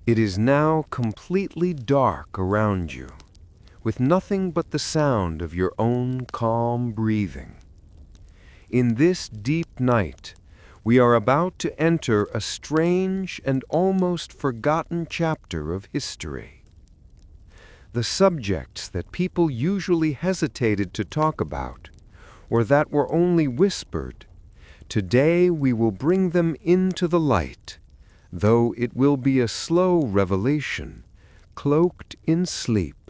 It is now completely dark around you, with nothing but the sound of your own calm breathing. In this deep night, we are about to enter a strange and almost forgotten chapter of history. The subjects that people usually hesitated to talk about, or that were only whispered, today we will bring them into the light, though it will be a slow revelation, cloaked in sleep.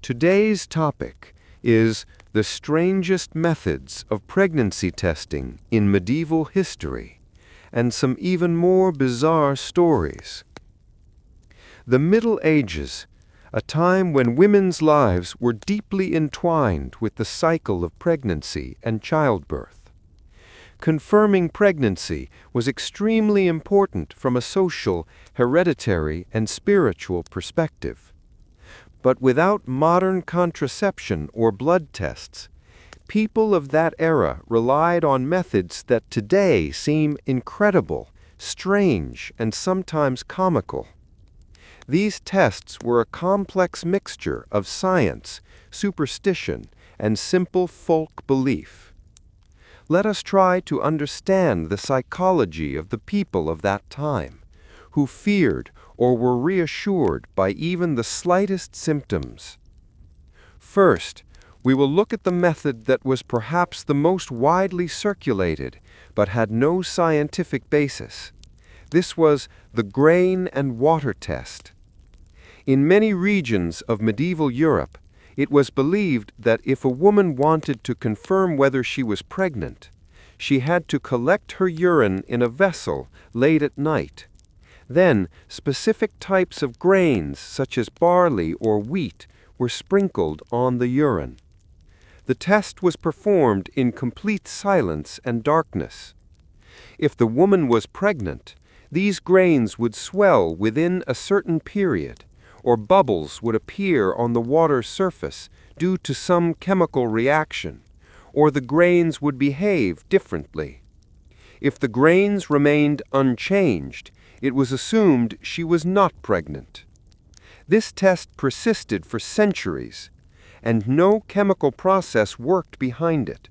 Today's topic is the strangest methods of pregnancy testing in medieval history, and some even more bizarre stories. The Middle Ages, a time when women's lives were deeply entwined with the cycle of pregnancy and childbirth. Confirming pregnancy was extremely important from a social, hereditary, and spiritual perspective. But without modern contraception or blood tests, people of that era relied on methods that today seem incredible, strange, and sometimes comical. These tests were a complex mixture of science, superstition, and simple folk belief. Let us try to understand the psychology of the people of that time, who feared or were reassured by even the slightest symptoms. First, we will look at the method that was perhaps the most widely circulated, but had no scientific basis. This was the grain and water test. In many regions of medieval Europe, it was believed that if a woman wanted to confirm whether she was pregnant, she had to collect her urine in a vessel late at night. Then, specific types of grains, such as barley or wheat, were sprinkled on the urine. The test was performed in complete silence and darkness. If the woman was pregnant, these grains would swell within a certain period, or bubbles would appear on the water's surface due to some chemical reaction, or the grains would behave differently. If the grains remained unchanged, it was assumed she was not pregnant. This test persisted for centuries, and no chemical process worked behind it.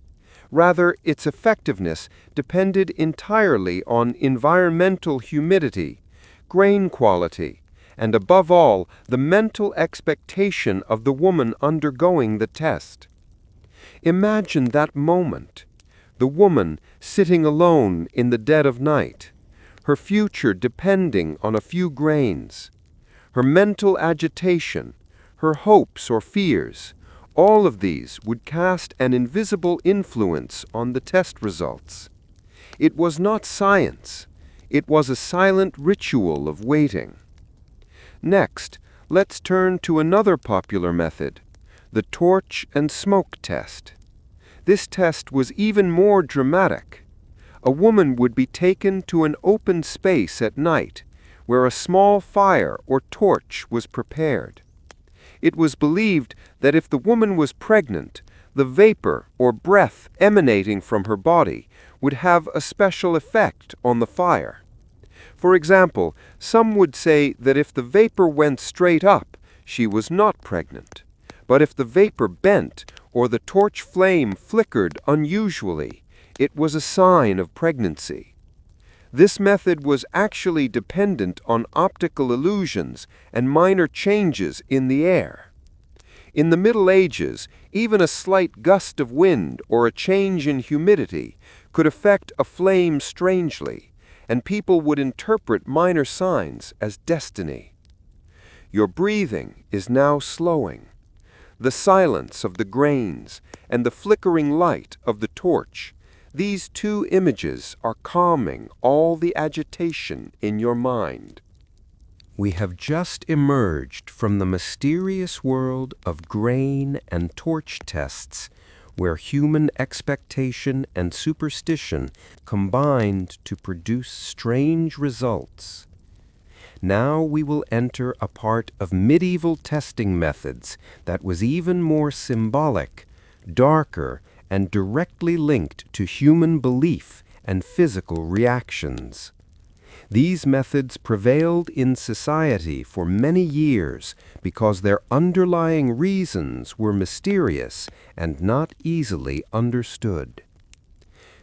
Rather, its effectiveness depended entirely on environmental humidity, grain quality, and above all, the mental expectation of the woman undergoing the test. Imagine that moment, the woman sitting alone in the dead of night, her future depending on a few grains, her mental agitation, her hopes or fears. All of these would cast an invisible influence on the test results. It was not science, it was a silent ritual of waiting. Next, let's turn to another popular method, the torch and smoke test. This test was even more dramatic. A woman would be taken to an open space at night, where a small fire or torch was prepared. It was believed that if the woman was pregnant, the vapor or breath emanating from her body would have a special effect on the fire. For example, some would say that if the vapor went straight up, she was not pregnant. But if the vapor bent or the torch flame flickered unusually, it was a sign of pregnancy. This method was actually dependent on optical illusions and minor changes in the air. In the Middle Ages, even a slight gust of wind or a change in humidity could affect a flame strangely, and people would interpret minor signs as destiny. Your breathing is now slowing. The silence of the grains and the flickering light of the torch, these two images are calming all the agitation in your mind. We have just emerged from the mysterious world of grain and torch tests, where human expectation and superstition combined to produce strange results. Now we will enter a part of medieval testing methods that was even more symbolic, darker, and directly linked to human belief and physical reactions. These methods prevailed in society for many years because their underlying reasons were mysterious and not easily understood.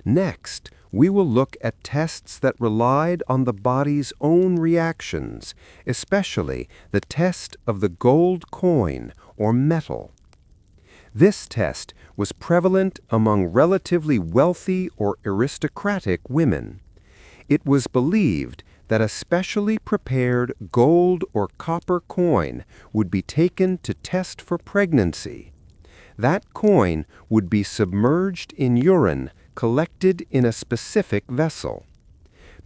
Next, we will look at tests that relied on the body's own reactions, especially the test of the gold coin or metal. This test was prevalent among relatively wealthy or aristocratic women. It was believed that a specially prepared gold or copper coin would be taken to test for pregnancy. That coin would be submerged in urine collected in a specific vessel.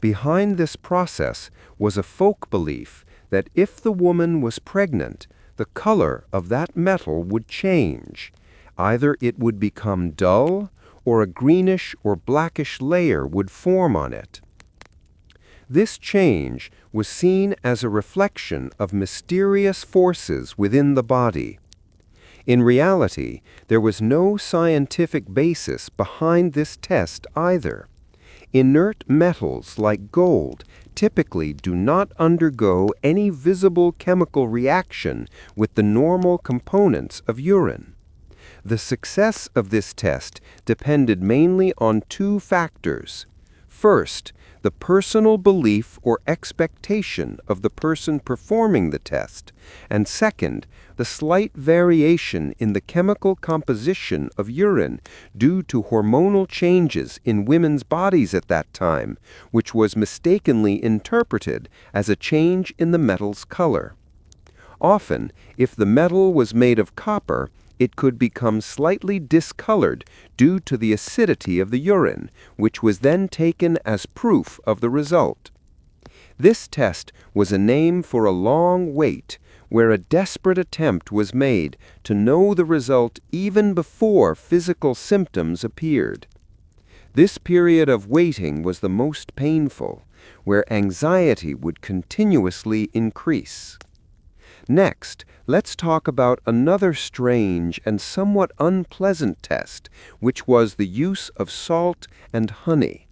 Behind this process was a folk belief that if the woman was pregnant, the color of that metal would change. Either it would become dull, or a greenish or blackish layer would form on it. This change was seen as a reflection of mysterious forces within the body. In reality, there was no scientific basis behind this test either. Inert metals like gold typically do not undergo any visible chemical reaction with the normal components of urine. The success of this test depended mainly on two factors. First, the personal belief or expectation of the person performing the test, and second, the slight variation in the chemical composition of urine due to hormonal changes in women's bodies at that time, which was mistakenly interpreted as a change in the metal's color. Often, if the metal was made of copper, it could become slightly discolored due to the acidity of the urine, which was then taken as proof of the result. This test was a name for a long wait, where a desperate attempt was made to know the result even before physical symptoms appeared. This period of waiting was the most painful, where anxiety would continuously increase. Next, let's talk about another strange and somewhat unpleasant test, which was the use of salt and honey.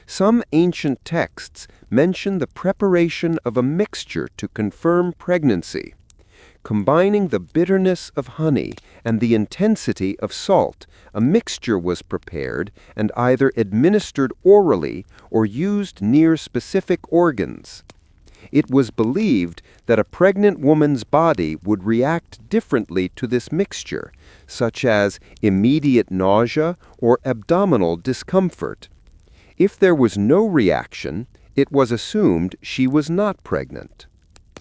Some ancient texts mention the preparation of a mixture to confirm pregnancy. Combining the bitterness of honey and the intensity of salt, a mixture was prepared and either administered orally or used near specific organs. It was believed that a pregnant woman's body would react differently to this mixture, such as immediate nausea or abdominal discomfort. If there was no reaction, it was assumed she was not pregnant.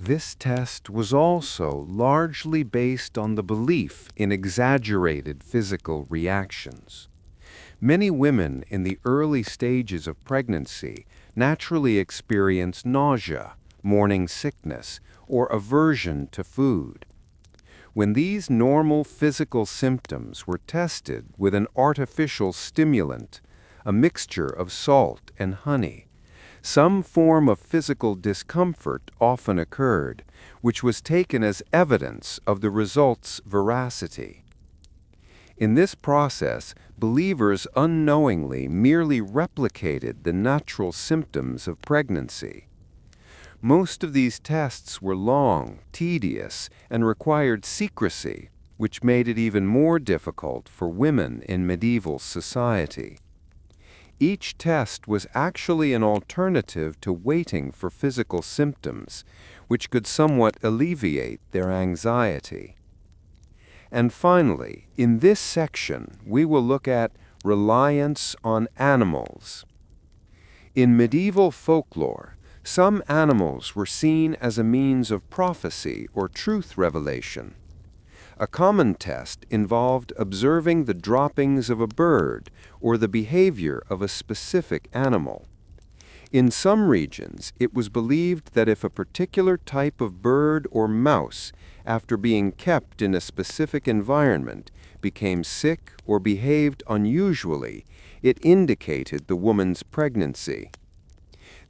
This test was also largely based on the belief in exaggerated physical reactions. Many women in the early stages of pregnancy naturally experience nausea, morning sickness, or aversion to food. When these normal physical symptoms were tested with an artificial stimulant, a mixture of salt and honey, some form of physical discomfort often occurred, which was taken as evidence of the result's veracity. In this process, believers unknowingly merely replicated the natural symptoms of pregnancy. Most of these tests were long, tedious, and required secrecy, which made it even more difficult for women in medieval society. Each test was actually an alternative to waiting for physical symptoms, which could somewhat alleviate their anxiety. And finally, in this section, we will look at reliance on animals. In medieval folklore, some animals were seen as a means of prophecy or truth revelation. A common test involved observing the droppings of a bird or the behavior of a specific animal. In some regions, it was believed that if a particular type of bird or mouse, after being kept in a specific environment, became sick or behaved unusually, it indicated the woman's pregnancy.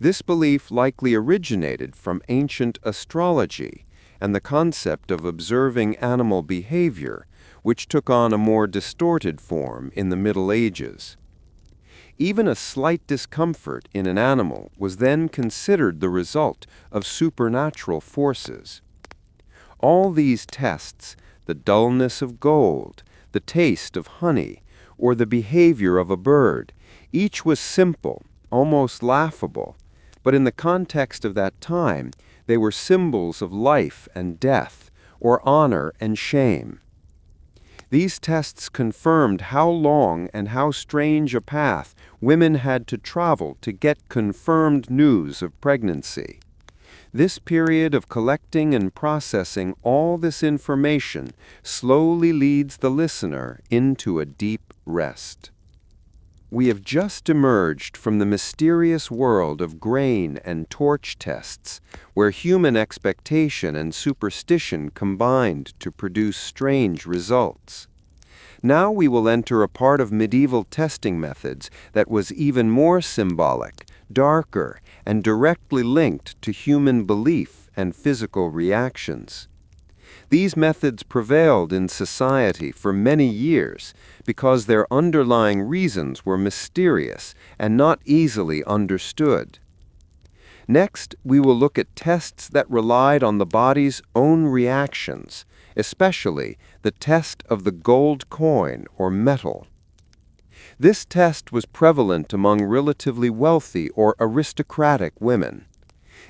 This belief likely originated from ancient astrology and the concept of observing animal behavior, which took on a more distorted form in the Middle Ages. Even a slight discomfort in an animal was then considered the result of supernatural forces. All these tests, the dullness of gold, the taste of honey, or the behavior of a bird, each was simple, almost laughable, but in the context of that time, they were symbols of life and death, or honor and shame. These tests confirmed how long and how strange a path women had to travel to get confirmed news of pregnancy. This period of collecting and processing all this information slowly leads the listener into a deep rest. We have just emerged from the mysterious world of grain and torch tests, where human expectation and superstition combined to produce strange results. Now we will enter a part of medieval testing methods that was even more symbolic, darker, and directly linked to human belief and physical reactions. These methods prevailed in society for many years because their underlying reasons were mysterious and not easily understood. Next, we will look at tests that relied on the body's own reactions, especially the test of the gold coin or metal. This test was prevalent among relatively wealthy or aristocratic women.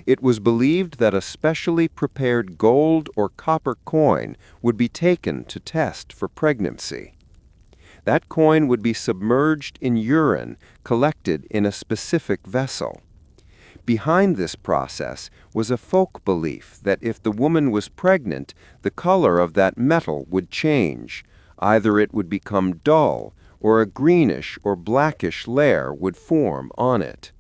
It was believed that a specially prepared gold or copper coin would be taken to test for pregnancy. That coin would be submerged in urine collected in a specific vessel. Behind this process was a folk belief that if the woman was pregnant, the color of that metal would change. Either it would become dull, or a greenish or blackish layer would form on it.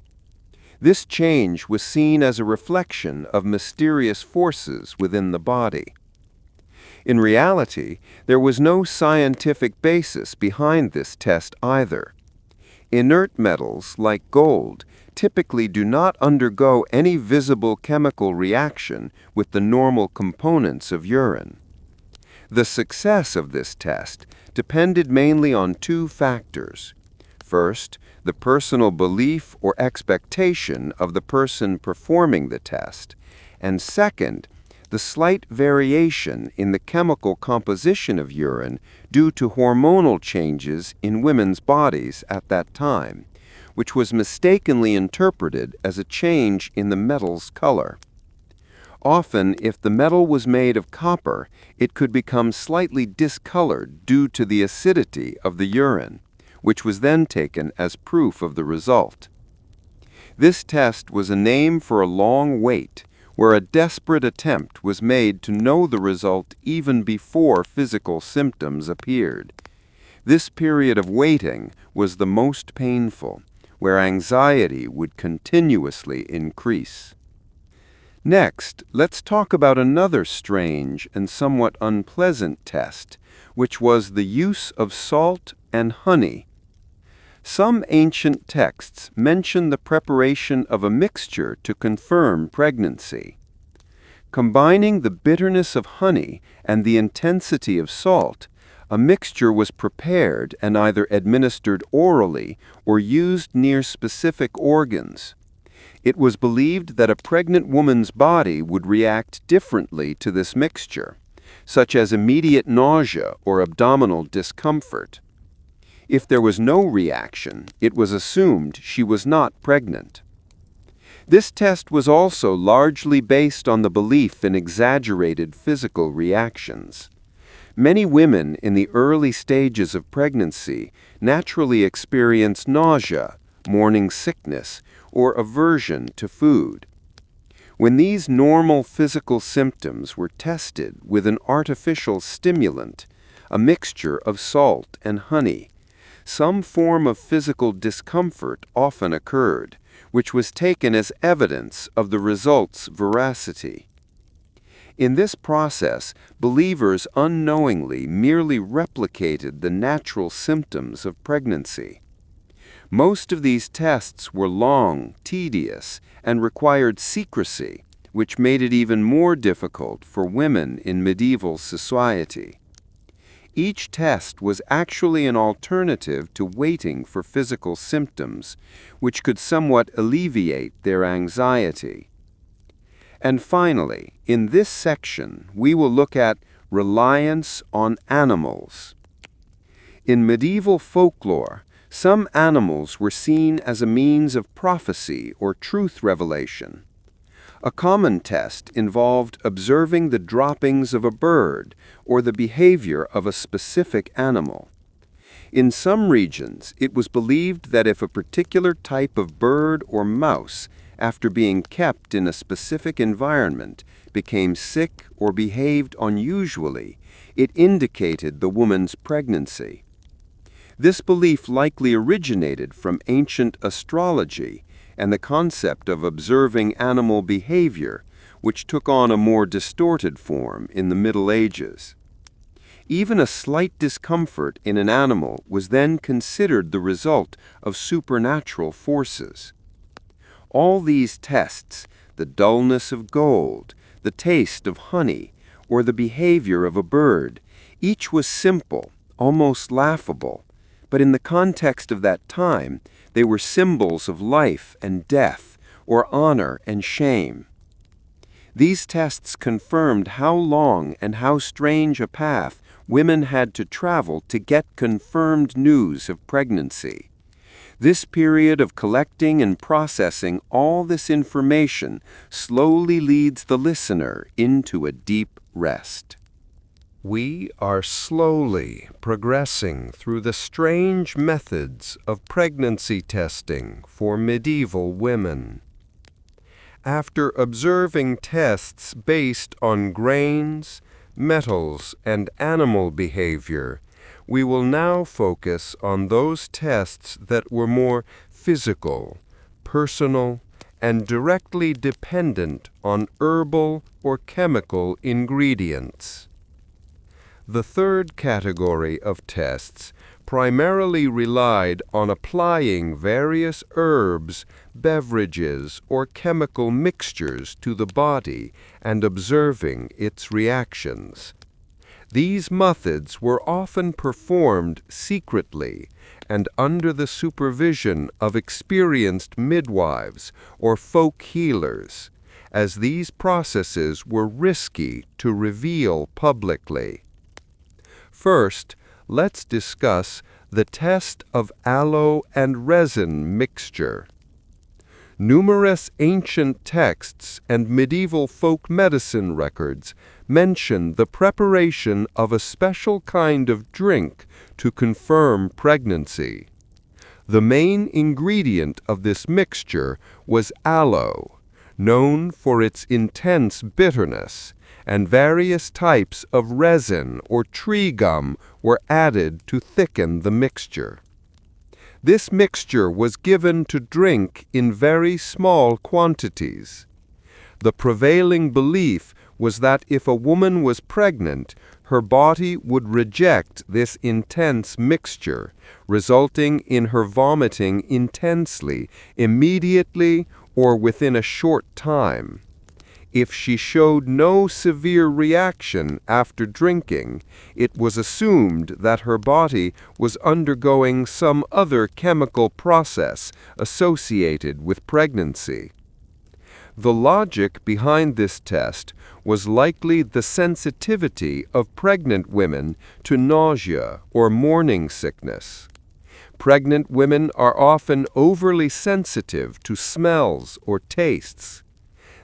This change was seen as a reflection of mysterious forces within the body. In reality, there was no scientific basis behind this test either. Inert metals, like gold, typically do not undergo any visible chemical reaction with the normal components of urine. The success of this test depended mainly on two factors. First, the personal belief or expectation of the person performing the test, and second, the slight variation in the chemical composition of urine due to hormonal changes in women's bodies at that time, which was mistakenly interpreted as a change in the metal's color. Often, if the metal was made of copper, it could become slightly discolored due to the acidity of the urine, which was then taken as proof of the result. This test was a name for a long wait, where a desperate attempt was made to know the result even before physical symptoms appeared. This period of waiting was the most painful, where anxiety would continuously increase. Next, let's talk about another strange and somewhat unpleasant test, which was the use of salt and honey. Some ancient texts mention the preparation of a mixture to confirm pregnancy. Combining the bitterness of honey and the intensity of salt, a mixture was prepared and either administered orally or used near specific organs. It was believed that a pregnant woman's body would react differently to this mixture, such as immediate nausea or abdominal discomfort. If there was no reaction, it was assumed she was not pregnant. This test was also largely based on the belief in exaggerated physical reactions. Many women in the early stages of pregnancy naturally experience nausea, morning sickness, or aversion to food. When these normal physical symptoms were tested with an artificial stimulant, a mixture of salt and honey, some form of physical discomfort often occurred, which was taken as evidence of the result's veracity. In this process, believers unknowingly merely replicated the natural symptoms of pregnancy. Most of these tests were long, tedious, and required secrecy, which made it even more difficult for women in medieval society. Each test was actually an alternative to waiting for physical symptoms, which could somewhat alleviate their anxiety. And finally, in this section, we will look at reliance on animals. In medieval folklore, some animals were seen as a means of prophecy or truth revelation. A common test involved observing the droppings of a bird or the behavior of a specific animal. In some regions, it was believed that if a particular type of bird or mouse, after being kept in a specific environment, became sick or behaved unusually, it indicated the woman's pregnancy. This belief likely originated from ancient astrology and the concept of observing animal behavior, which took on a more distorted form in the Middle Ages. Even a slight discomfort in an animal was then considered the result of supernatural forces. All these tests, the dullness of gold, the taste of honey, or the behavior of a bird, each was simple, almost laughable, but in the context of that time, they were symbols of life and death, or honor and shame. These tests confirmed how long and how strange a path women had to travel to get confirmed news of pregnancy. This period of collecting and processing all this information slowly leads the listener into a deep rest. We are slowly progressing through the strange methods of pregnancy testing for medieval women. After observing tests based on grains, metals, and animal behavior, we will now focus on those tests that were more physical, personal, and directly dependent on herbal or chemical ingredients. The third category of tests primarily relied on applying various herbs, beverages, or chemical mixtures to the body and observing its reactions. These methods were often performed secretly and under the supervision of experienced midwives or folk healers, as these processes were risky to reveal publicly. First, let's discuss the test of aloe and resin mixture. Numerous ancient texts and medieval folk medicine records mention the preparation of a special kind of drink to confirm pregnancy. The main ingredient of this mixture was aloe, known for its intense bitterness, and various types of resin or tree gum were added to thicken the mixture. This mixture was given to drink in very small quantities. The prevailing belief was that if a woman was pregnant, her body would reject this intense mixture, resulting in her vomiting intensely, immediately, or within a short time. If she showed no severe reaction after drinking, it was assumed that her body was undergoing some other chemical process associated with pregnancy. The logic behind this test was likely the sensitivity of pregnant women to nausea or morning sickness. Pregnant women are often overly sensitive to smells or tastes.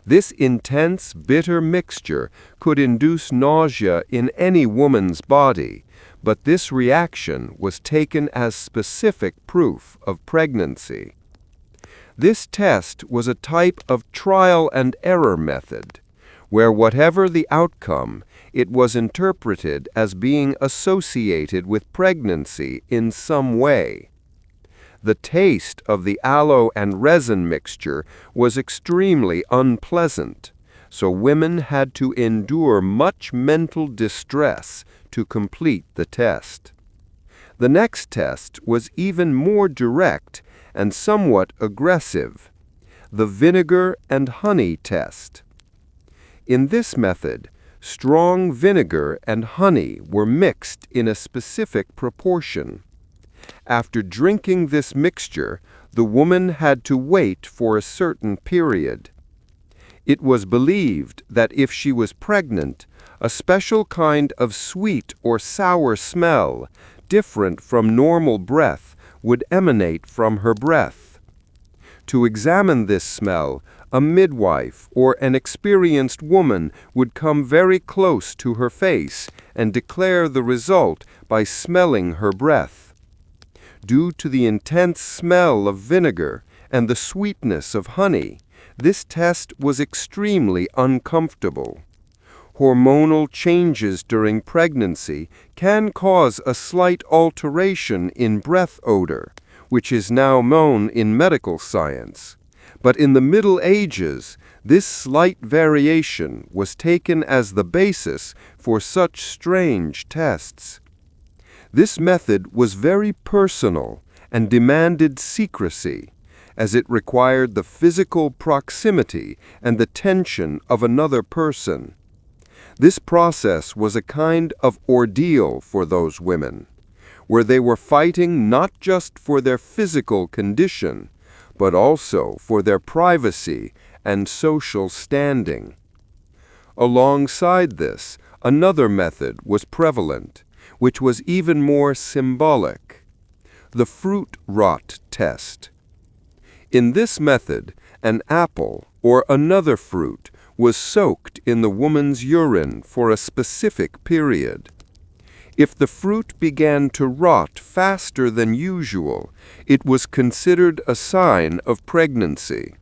This intense, bitter mixture could induce nausea in any woman's body, but this reaction was taken as specific proof of pregnancy. This test was a type of trial and error method, where whatever the outcome, it was interpreted as being associated with pregnancy in some way. The taste of the aloe and resin mixture was extremely unpleasant, so women had to endure much mental distress to complete the test. The next test was even more direct and somewhat aggressive, the vinegar and honey test. In this method, strong vinegar and honey were mixed in a specific proportion. After drinking this mixture, the woman had to wait for a certain period. It was believed that if she was pregnant, a special kind of sweet or sour smell, different from normal breath, would emanate from her breath. To examine this smell, a midwife or an experienced woman would come very close to her face and declare the result by smelling her breath. Due to the intense smell of vinegar and the sweetness of honey, this test was extremely uncomfortable. Hormonal changes during pregnancy can cause a slight alteration in breath odor, which is now known in medical science. But in the Middle Ages, this slight variation was taken as the basis for such strange tests. This method was very personal and demanded secrecy, as it required the physical proximity and the tension of another person. This process was a kind of ordeal for those women, where they were fighting not just for their physical condition, but also for their privacy and social standing. Alongside this, another method was prevalent, which was even more symbolic: the fruit rot test. In this method, an apple or another fruit was soaked in the woman's urine for a specific period. If the fruit began to rot faster than usual, it was considered a sign of pregnancy.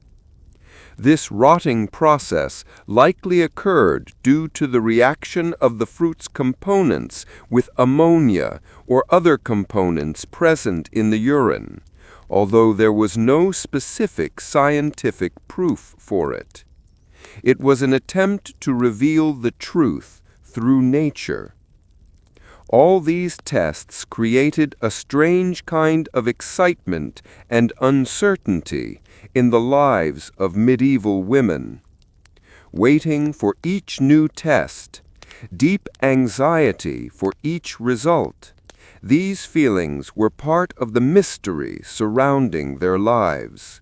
This rotting process likely occurred due to the reaction of the fruit's components with ammonia or other components present in the urine, although there was no specific scientific proof for it. It was an attempt to reveal the truth through nature. All these tests created a strange kind of excitement and uncertainty in the lives of medieval women. Waiting for each new test, deep anxiety for each result, these feelings were part of the mystery surrounding their lives.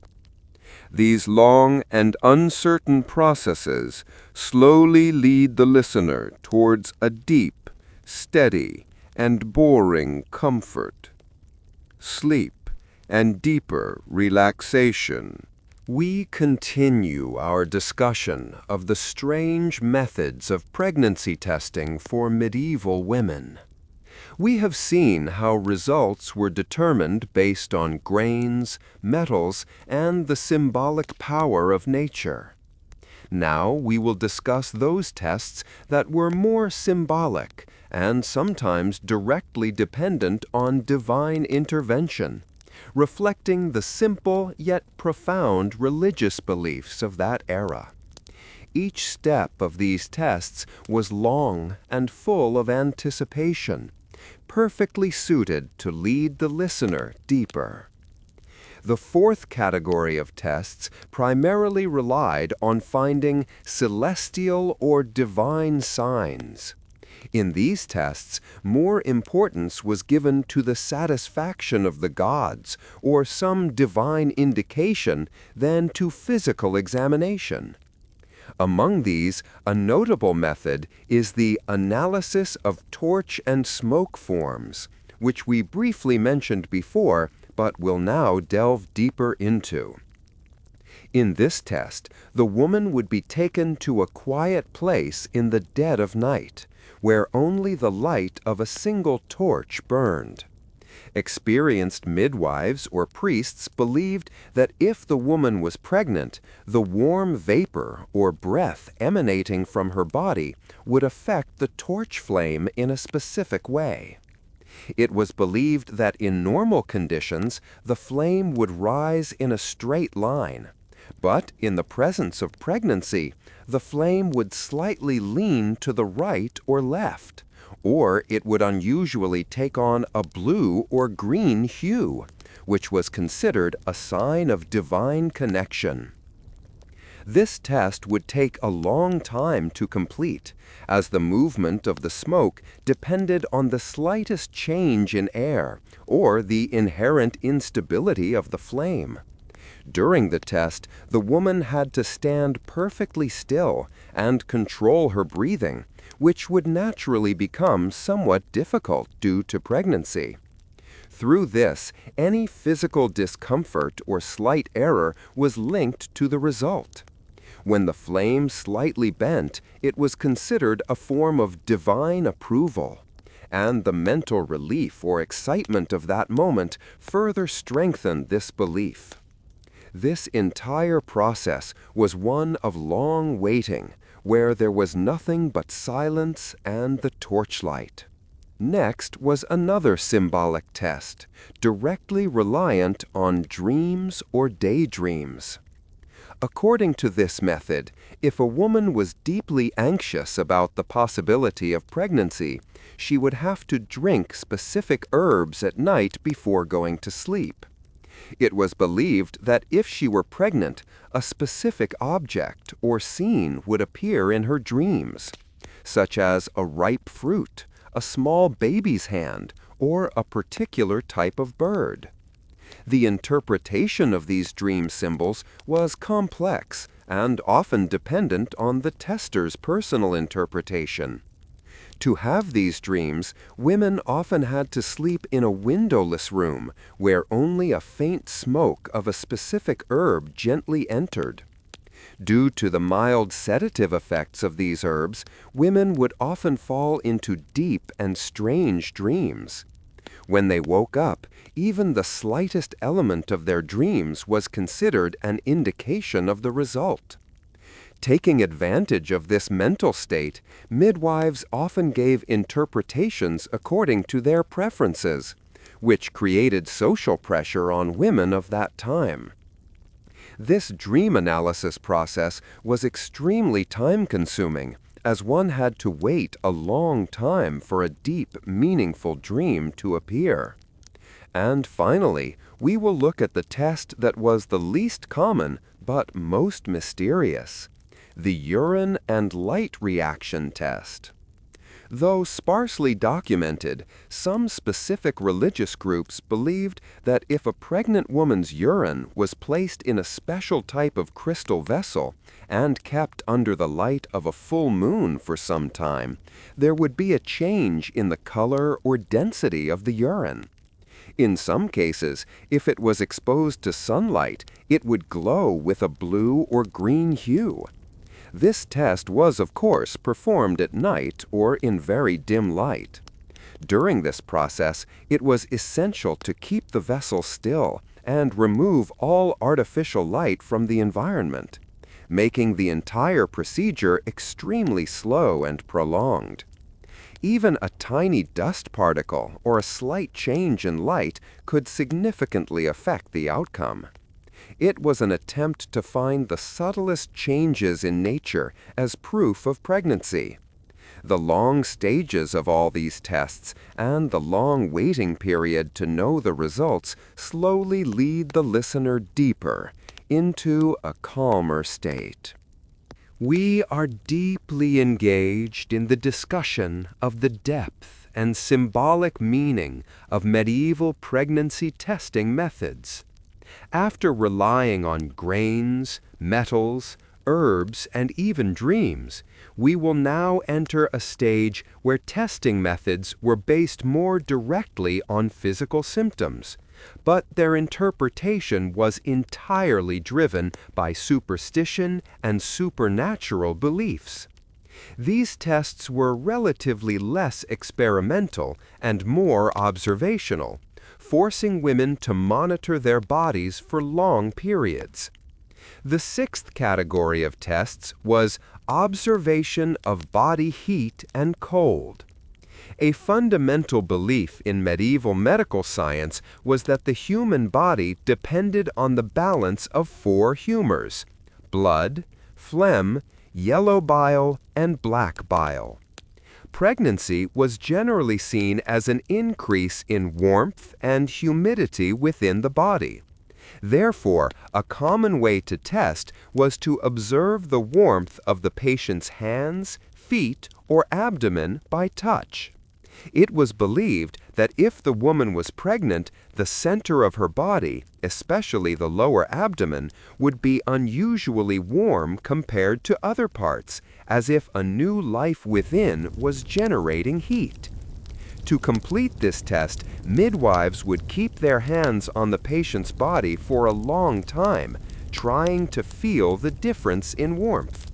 These long and uncertain processes slowly lead the listener towards a deep, steady, and boring comfort, sleep, and deeper relaxation. We continue our discussion of the strange methods of pregnancy testing for medieval women. We have seen how results were determined based on grains, metals, and the symbolic power of nature. Now we will discuss those tests that were more symbolic and sometimes directly dependent on divine intervention, reflecting the simple yet profound religious beliefs of that era. Each step of these tests was long and full of anticipation, perfectly suited to lead the listener deeper. The fourth category of tests primarily relied on finding celestial or divine signs. In these tests, more importance was given to the satisfaction of the gods or some divine indication than to physical examination. Among these, a notable method is the analysis of torch and smoke forms, which we briefly mentioned before, but will now delve deeper into. In this test, the woman would be taken to a quiet place in the dead of night, where only the light of a single torch burned. Experienced midwives or priests believed that if the woman was pregnant, the warm vapor or breath emanating from her body would affect the torch flame in a specific way. It was believed that in normal conditions, the flame would rise in a straight line, but in the presence of pregnancy, the flame would slightly lean to the right or left, or it would unusually take on a blue or green hue, which was considered a sign of divine connection. This test would take a long time to complete, as the movement of the smoke depended on the slightest change in air or the inherent instability of the flame. During the test, the woman had to stand perfectly still and control her breathing, which would naturally become somewhat difficult due to pregnancy. Through this, any physical discomfort or slight error was linked to the result. When the flame slightly bent, it was considered a form of divine approval, and the mental relief or excitement of that moment further strengthened this belief. This entire process was one of long waiting, where there was nothing but silence and the torchlight. Next was another symbolic test, directly reliant on dreams or daydreams. According to this method, if a woman was deeply anxious about the possibility of pregnancy, she would have to drink specific herbs at night before going to sleep. It was believed that if she were pregnant, a specific object or scene would appear in her dreams, such as a ripe fruit, a small baby's hand, or a particular type of bird. The interpretation of these dream symbols was complex and often dependent on the tester's personal interpretation. To have these dreams, women often had to sleep in a windowless room where only a faint smoke of a specific herb gently entered. Due to the mild sedative effects of these herbs, women would often fall into deep and strange dreams. When they woke up, even the slightest element of their dreams was considered an indication of the result. Taking advantage of this mental state, midwives often gave interpretations according to their preferences, which created social pressure on women of that time. This dream analysis process was extremely time-consuming, as one had to wait a long time for a deep, meaningful dream to appear. And finally, we will look at the test that was the least common but most mysterious: the urine and light reaction test. Though sparsely documented, some specific religious groups believed that if a pregnant woman's urine was placed in a special type of crystal vessel and kept under the light of a full moon for some time, there would be a change in the color or density of the urine. In some cases, if it was exposed to sunlight, it would glow with a blue or green hue. This test was, of course, performed at night or in very dim light. During this process, it was essential to keep the vessel still and remove all artificial light from the environment, making the entire procedure extremely slow and prolonged. Even a tiny dust particle or a slight change in light could significantly affect the outcome. It was an attempt to find the subtlest changes in nature as proof of pregnancy. The long stages of all these tests and the long waiting period to know the results slowly lead the listener deeper into a calmer state. We are deeply engaged in the discussion of the depth and symbolic meaning of medieval pregnancy testing methods. After relying on grains, metals, herbs, and even dreams, we will now enter a stage where testing methods were based more directly on physical symptoms, but their interpretation was entirely driven by superstition and supernatural beliefs. These tests were relatively less experimental and more observational, forcing women to monitor their bodies for long periods. The sixth category of tests was observation of body heat and cold. A fundamental belief in medieval medical science was that the human body depended on the balance of four humors: blood, phlegm, yellow bile, and black bile. Pregnancy was generally seen as an increase in warmth and humidity within the body. Therefore, a common way to test was to observe the warmth of the patient's hands, feet, or abdomen by touch. It was believed that if the woman was pregnant, the center of her body, especially the lower abdomen, would be unusually warm compared to other parts, as if a new life within was generating heat. To complete this test, midwives would keep their hands on the patient's body for a long time, trying to feel the difference in warmth.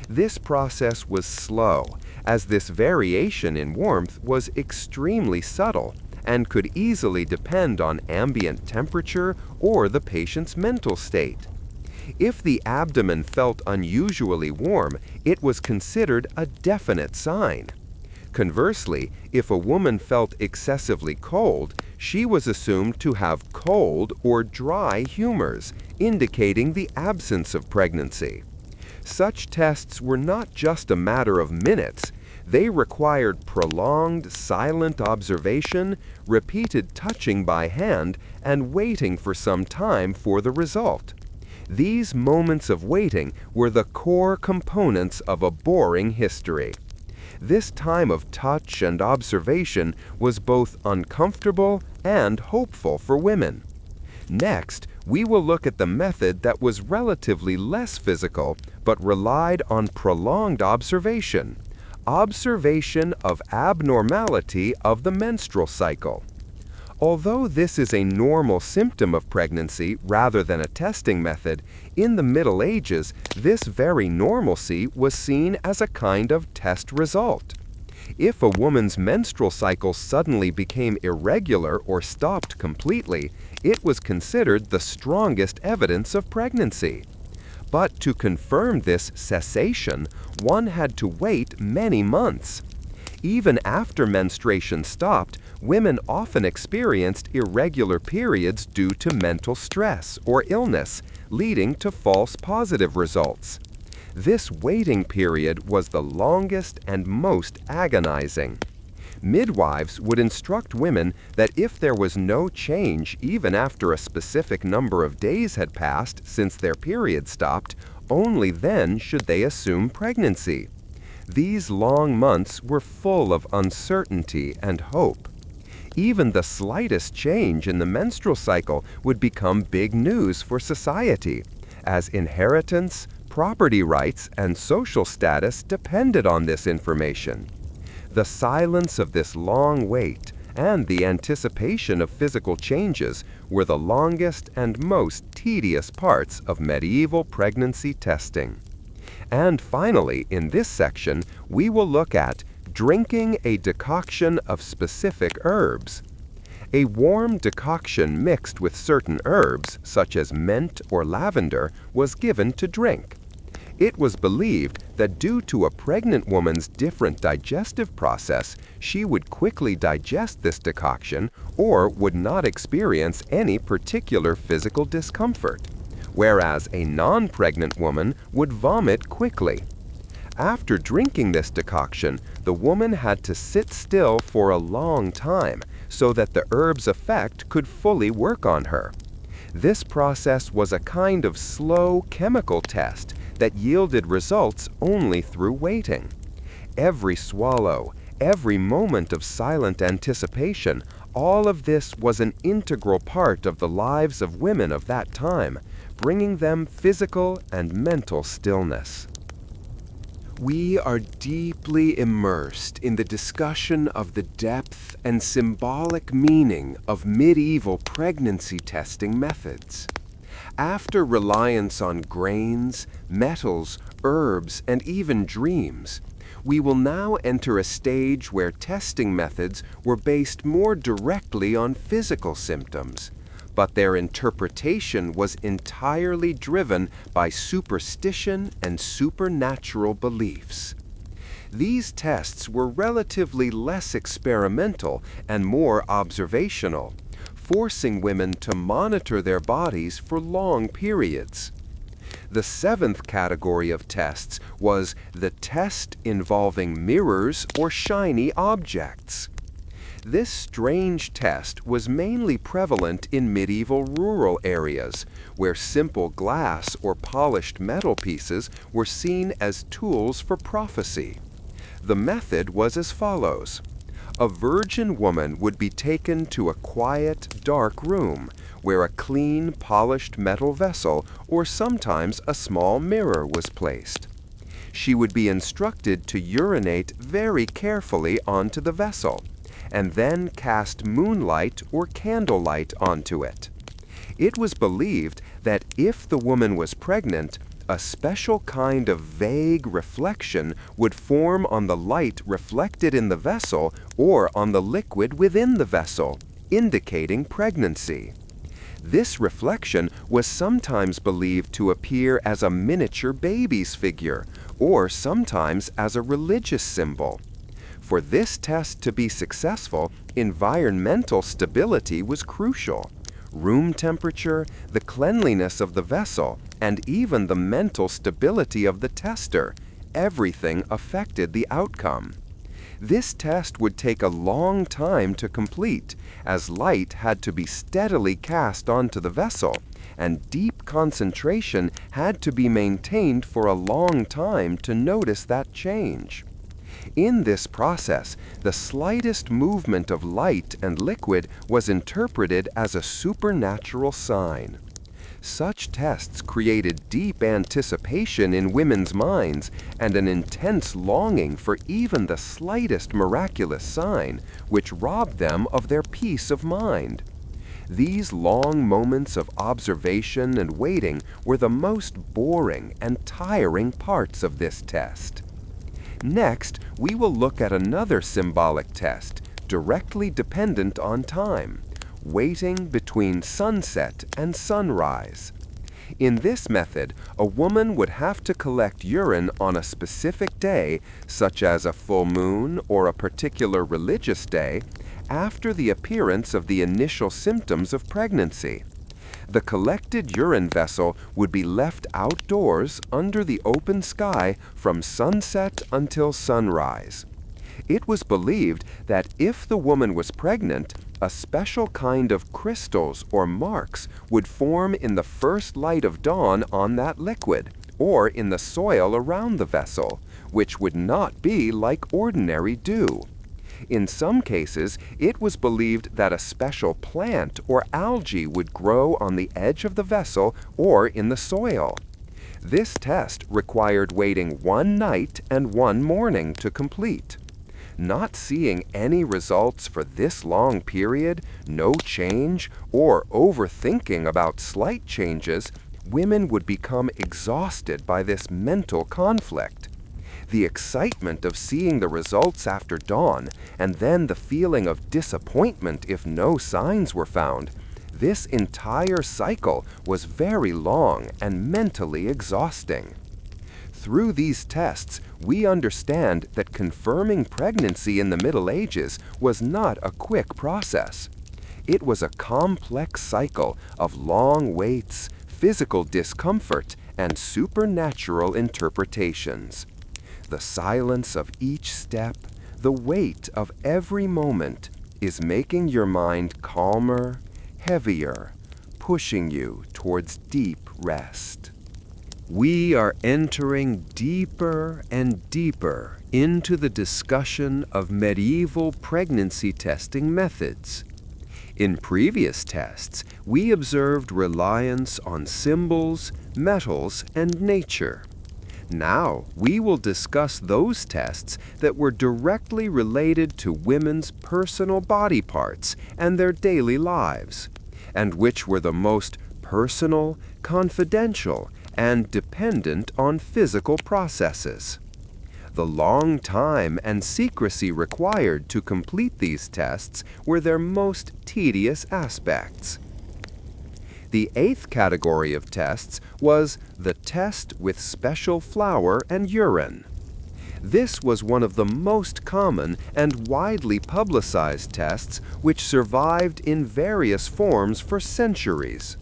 This process was slow, as this variation in warmth was extremely subtle and could easily depend on ambient temperature or the patient's mental state. If the abdomen felt unusually warm, it was considered a definite sign. Conversely, if a woman felt excessively cold, she was assumed to have cold or dry humors, indicating the absence of pregnancy. Such tests were not just a matter of minutes. They required prolonged, silent observation, repeated touching by hand, and waiting for some time for the result. These moments of waiting were the core components of a boring history. This time of touch and observation was both uncomfortable and hopeful for women. Next, we will look at the method that was relatively less physical but relied on prolonged observation. Observation of abnormality of the menstrual cycle. Although this is a normal symptom of pregnancy rather than a testing method, in the Middle Ages, this very normalcy was seen as a kind of test result. If a woman's menstrual cycle suddenly became irregular or stopped completely, it was considered the strongest evidence of pregnancy. But to confirm this cessation, one had to wait many months. Even after menstruation stopped, women often experienced irregular periods due to mental stress or illness, leading to false positive results. This waiting period was the longest and most agonizing. Midwives would instruct women that if there was no change even after a specific number of days had passed since their period stopped, only then should they assume pregnancy. These long months were full of uncertainty and hope. Even the slightest change in the menstrual cycle would become big news for society, as inheritance, property rights, and social status depended on this information. The silence of this long wait and the anticipation of physical changes were the longest and most tedious parts of medieval pregnancy testing. And finally, in this section, we will look at drinking a decoction of specific herbs. A warm decoction mixed with certain herbs, such as mint or lavender, was given to drink. It was believed that due to a pregnant woman's different digestive process, she would quickly digest this decoction or would not experience any particular physical discomfort, whereas a non-pregnant woman would vomit quickly. After drinking this decoction, the woman had to sit still for a long time so that the herb's effect could fully work on her. This process was a kind of slow chemical test that yielded results only through waiting. Every swallow, every moment of silent anticipation, all of this was an integral part of the lives of women of that time, bringing them physical and mental stillness. We are deeply immersed in the discussion of the depth and symbolic meaning of medieval pregnancy testing methods. After reliance on grains, metals, herbs, and even dreams, we will now enter a stage where testing methods were based more directly on physical symptoms, but their interpretation was entirely driven by superstition and supernatural beliefs. These tests were relatively less experimental and more observational, forcing women to monitor their bodies for long periods. The seventh category of tests was the test involving mirrors or shiny objects. This strange test was mainly prevalent in medieval rural areas, where simple glass or polished metal pieces were seen as tools for prophecy. The method was as follows. A virgin woman would be taken to a quiet, dark room, where a clean, polished metal vessel or sometimes a small mirror was placed. She would be instructed to urinate very carefully onto the vessel, and then cast moonlight or candlelight onto it. It was believed that if the woman was pregnant, a special kind of vague reflection would form on the light reflected in the vessel or on the liquid within the vessel, indicating pregnancy. This reflection was sometimes believed to appear as a miniature baby's figure, or sometimes as a religious symbol. For this test to be successful, environmental stability was crucial. Room temperature, the cleanliness of the vessel, and even the mental stability of the tester, everything affected the outcome. This test would take a long time to complete, as light had to be steadily cast onto the vessel, and deep concentration had to be maintained for a long time to notice that change. In this process, the slightest movement of light and liquid was interpreted as a supernatural sign. Such tests created deep anticipation in women's minds and an intense longing for even the slightest miraculous sign, which robbed them of their peace of mind. These long moments of observation and waiting were the most boring and tiring parts of this test. Next, we will look at another symbolic test, directly dependent on time, waiting between sunset and sunrise. In this method, a woman would have to collect urine on a specific day, such as a full moon or a particular religious day, after the appearance of the initial symptoms of pregnancy. The collected urine vessel would be left outdoors under the open sky from sunset until sunrise. It was believed that if the woman was pregnant, a special kind of crystals or marks would form in the first light of dawn on that liquid, or in the soil around the vessel, which would not be like ordinary dew. In some cases, it was believed that a special plant or algae would grow on the edge of the vessel or in the soil. This test required waiting one night and one morning to complete. Not seeing any results for this long period, no change, or overthinking about slight changes, women would become exhausted by this mental conflict. The excitement of seeing the results after dawn, and then the feeling of disappointment if no signs were found, this entire cycle was very long and mentally exhausting. Through these tests, we understand that confirming pregnancy in the Middle Ages was not a quick process. It was a complex cycle of long waits, physical discomfort, and supernatural interpretations. The silence of each step, the weight of every moment, is making your mind calmer, heavier, pushing you towards deep rest. We are entering deeper and deeper into the discussion of medieval pregnancy testing methods. In previous tests, we observed reliance on symbols, metals, and nature. Now, we will discuss those tests that were directly related to women's personal body parts and their daily lives, and which were the most personal, confidential, and dependent on physical processes. The long time and secrecy required to complete these tests were their most tedious aspects. The eighth category of tests was the test with special flour and urine. This was one of the most common and widely publicized tests which survived in various forms for centuries.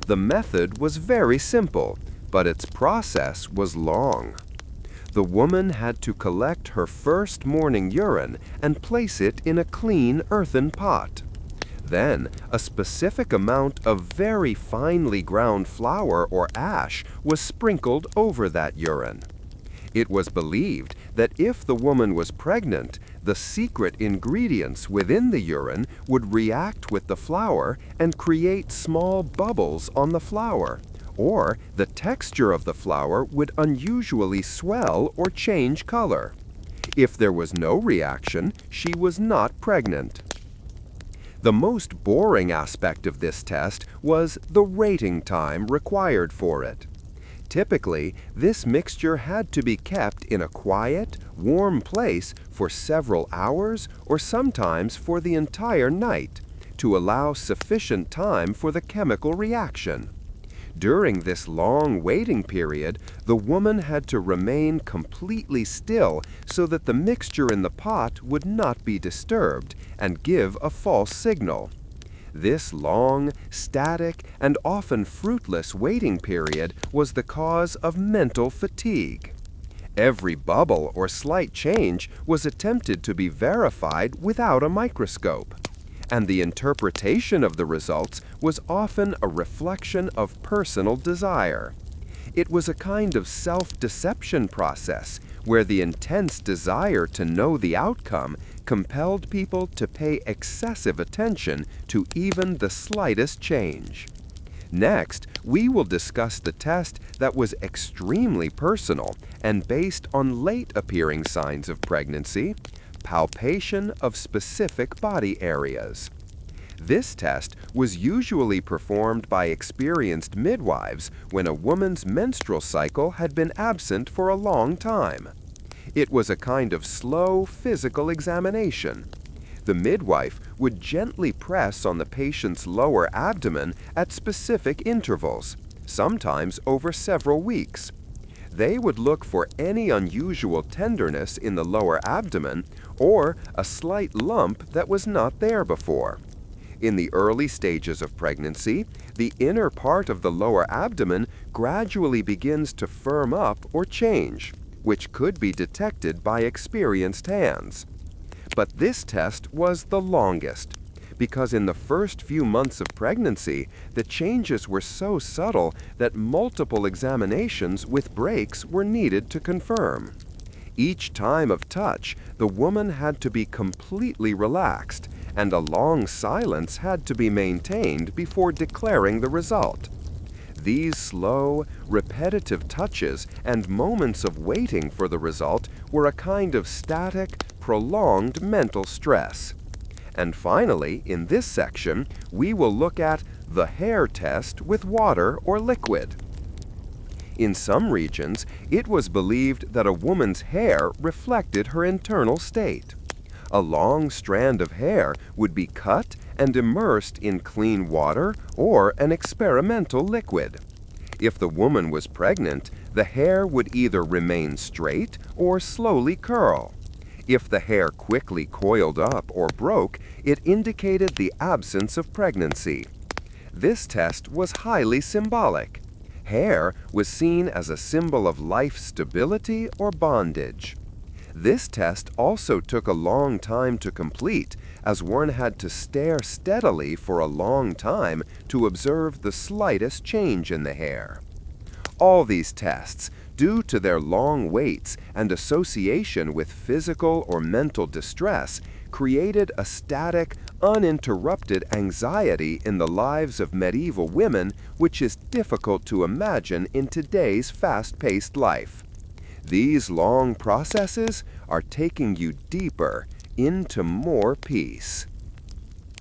The method was very simple, but its process was long. The woman had to collect her first morning urine and place it in a clean earthen pot. Then, a specific amount of very finely ground flour or ash was sprinkled over that urine. It was believed that if the woman was pregnant, the secret ingredients within the urine would react with the flour and create small bubbles on the flour, or the texture of the flour would unusually swell or change color. If there was no reaction, she was not pregnant. The most boring aspect of this test was the waiting time required for it. Typically, this mixture had to be kept in a quiet, warm place for several hours or sometimes for the entire night to allow sufficient time for the chemical reaction. During this long waiting period, the woman had to remain completely still so that the mixture in the pot would not be disturbed and give a false signal. This long, static, and often fruitless waiting period was the cause of mental fatigue. Every bubble or slight change was attempted to be verified without a microscope, and the interpretation of the results was often a reflection of personal desire. It was a kind of self-deception process where the intense desire to know the outcome compelled people to pay excessive attention to even the slightest change. Next, we will discuss the test that was extremely personal and based on late-appearing signs of pregnancy, palpation of specific body areas. This test was usually performed by experienced midwives when a woman's menstrual cycle had been absent for a long time. It was a kind of slow physical examination. The midwife would gently press on the patient's lower abdomen at specific intervals, sometimes over several weeks. They would look for any unusual tenderness in the lower abdomen or a slight lump that was not there before. In the early stages of pregnancy, the inner part of the lower abdomen gradually begins to firm up or change, which could be detected by experienced hands. But this test was the longest, because in the first few months of pregnancy, the changes were so subtle that multiple examinations with breaks were needed to confirm. Each time of touch, the woman had to be completely relaxed, and a long silence had to be maintained before declaring the result. These slow, repetitive touches and moments of waiting for the result were a kind of static, prolonged mental stress. And finally, in this section, we will look at the hair test with water or liquid. In some regions, it was believed that a woman's hair reflected her internal state. A long strand of hair would be cut and immersed in clean water or an experimental liquid. If the woman was pregnant, the hair would either remain straight or slowly curl. If the hair quickly coiled up or broke, it indicated the absence of pregnancy. This test was highly symbolic. Hair was seen as a symbol of life stability or bondage. This test also took a long time to complete, as one had to stare steadily for a long time to observe the slightest change in the hair. All these tests, due to their long waits and association with physical or mental distress, created a static, uninterrupted anxiety in the lives of medieval women which is difficult to imagine in today's fast-paced life. These long processes are taking you deeper into more peace.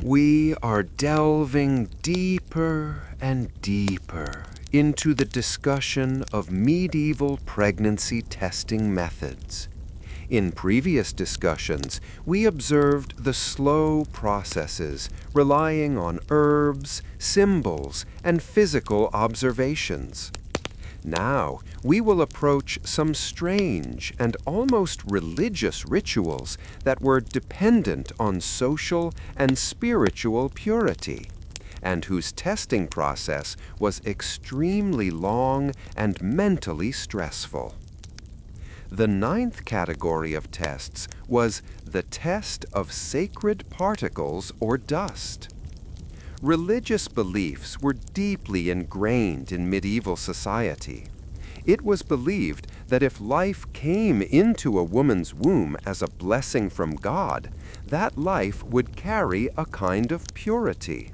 We are delving deeper and deeper into the discussion of medieval pregnancy testing methods. In previous discussions, we observed the slow processes relying on herbs, symbols, and physical observations. Now, we will approach some strange and almost religious rituals that were dependent on social and spiritual purity, and whose testing process was extremely long and mentally stressful. The ninth category of tests was the test of sacred particles or dust. Religious beliefs were deeply ingrained in medieval society. It was believed that if life came into a woman's womb as a blessing from God, that life would carry a kind of purity.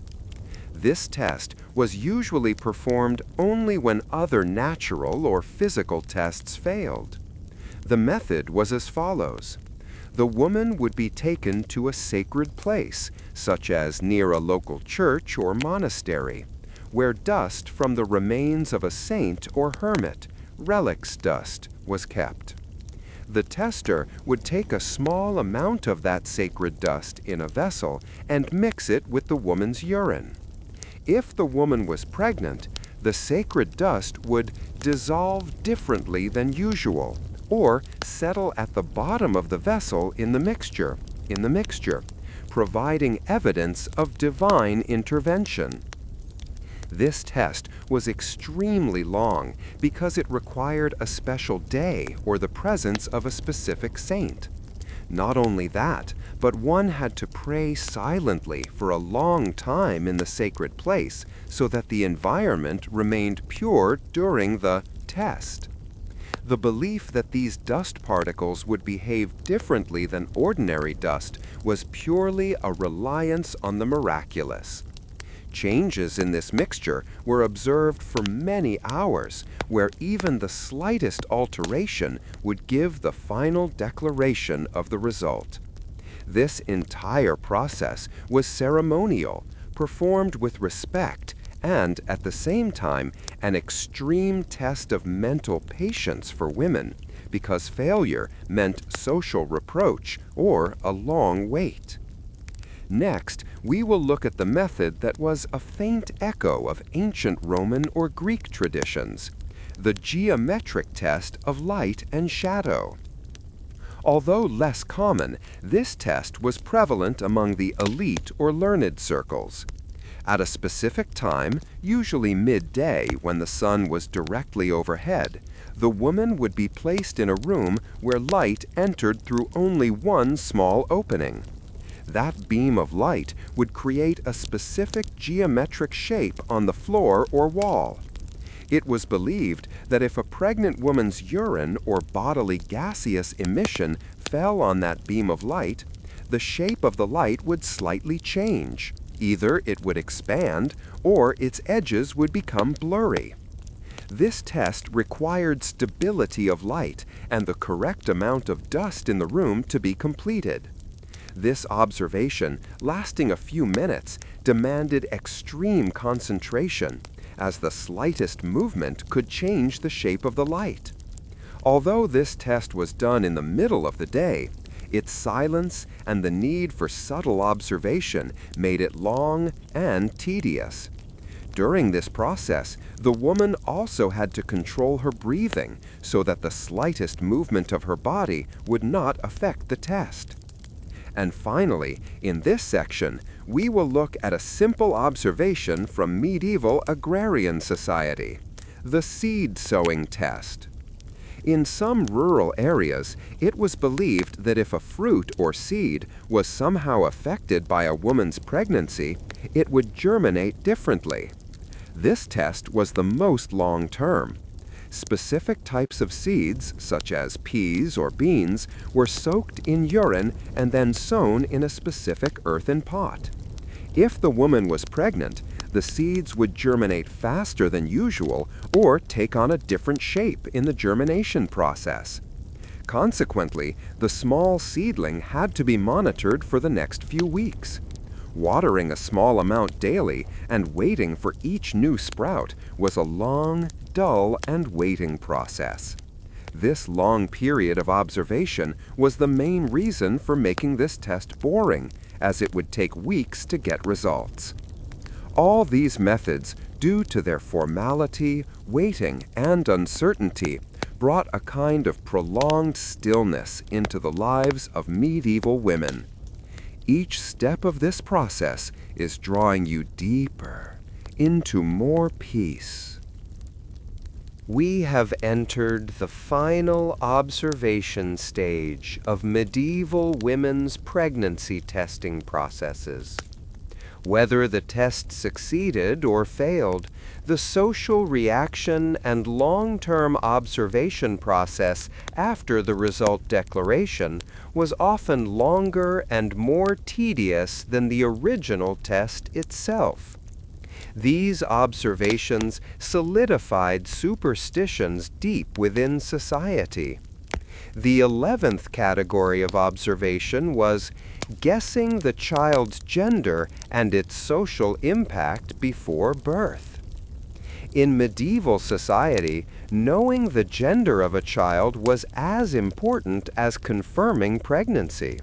This test was usually performed only when other natural or physical tests failed. The method was as follows. The woman would be taken to a sacred place, such as near a local church or monastery, where dust from the remains of a saint or hermit, relics dust, was kept. The tester would take a small amount of that sacred dust in a vessel and mix it with the woman's urine. If the woman was pregnant, the sacred dust would dissolve differently than usual, or settle at the bottom of the vessel in the mixture, providing evidence of divine intervention. This test was extremely long because it required a special day or the presence of a specific saint. Not only that, but one had to pray silently for a long time in the sacred place so that the environment remained pure during the test. The belief that these dust particles would behave differently than ordinary dust was purely a reliance on the miraculous. Changes in this mixture were observed for many hours, where even the slightest alteration would give the final declaration of the result. This entire process was ceremonial, performed with respect, and at the same time an extreme test of mental patience for women, because failure meant social reproach or a long wait. Next, we will look at the method that was a faint echo of ancient Roman or Greek traditions, the geometric test of light and shadow. Although less common, this test was prevalent among the elite or learned circles. At a specific time, usually midday when the sun was directly overhead, the woman would be placed in a room where light entered through only one small opening. That beam of light would create a specific geometric shape on the floor or wall. It was believed that if a pregnant woman's urine or bodily gaseous emission fell on that beam of light, the shape of the light would slightly change. Either it would expand or its edges would become blurry. This test required stability of light and the correct amount of dust in the room to be completed. This observation, lasting a few minutes, demanded extreme concentration, as the slightest movement could change the shape of the light. Although this test was done in the middle of the day, its silence and the need for subtle observation made it long and tedious. During this process, the woman also had to control her breathing so that the slightest movement of her body would not affect the test. And finally, in this section, we will look at a simple observation from medieval agrarian society, the seed sowing test. In some rural areas, it was believed that if a fruit or seed was somehow affected by a woman's pregnancy, it would germinate differently. This test was the most long-term. Specific types of seeds, such as peas or beans, were soaked in urine and then sown in a specific earthen pot. If the woman was pregnant, the seeds would germinate faster than usual or take on a different shape in the germination process. Consequently, the small seedling had to be monitored for the next few weeks. Watering a small amount daily and waiting for each new sprout was a long, dull, and waiting process. This long period of observation was the main reason for making this test boring, as it would take weeks to get results. All these methods, due to their formality, waiting, and uncertainty, brought a kind of prolonged stillness into the lives of medieval women. Each step of this process is drawing you deeper into more peace. We have entered the final observation stage of medieval women's pregnancy testing processes. Whether the test succeeded or failed, the social reaction and long-term observation process after the result declaration was often longer and more tedious than the original test itself. These observations solidified superstitions deep within society. The 11th category of observation was guessing the child's gender and its social impact before birth. In medieval society, knowing the gender of a child was as important as confirming pregnancy.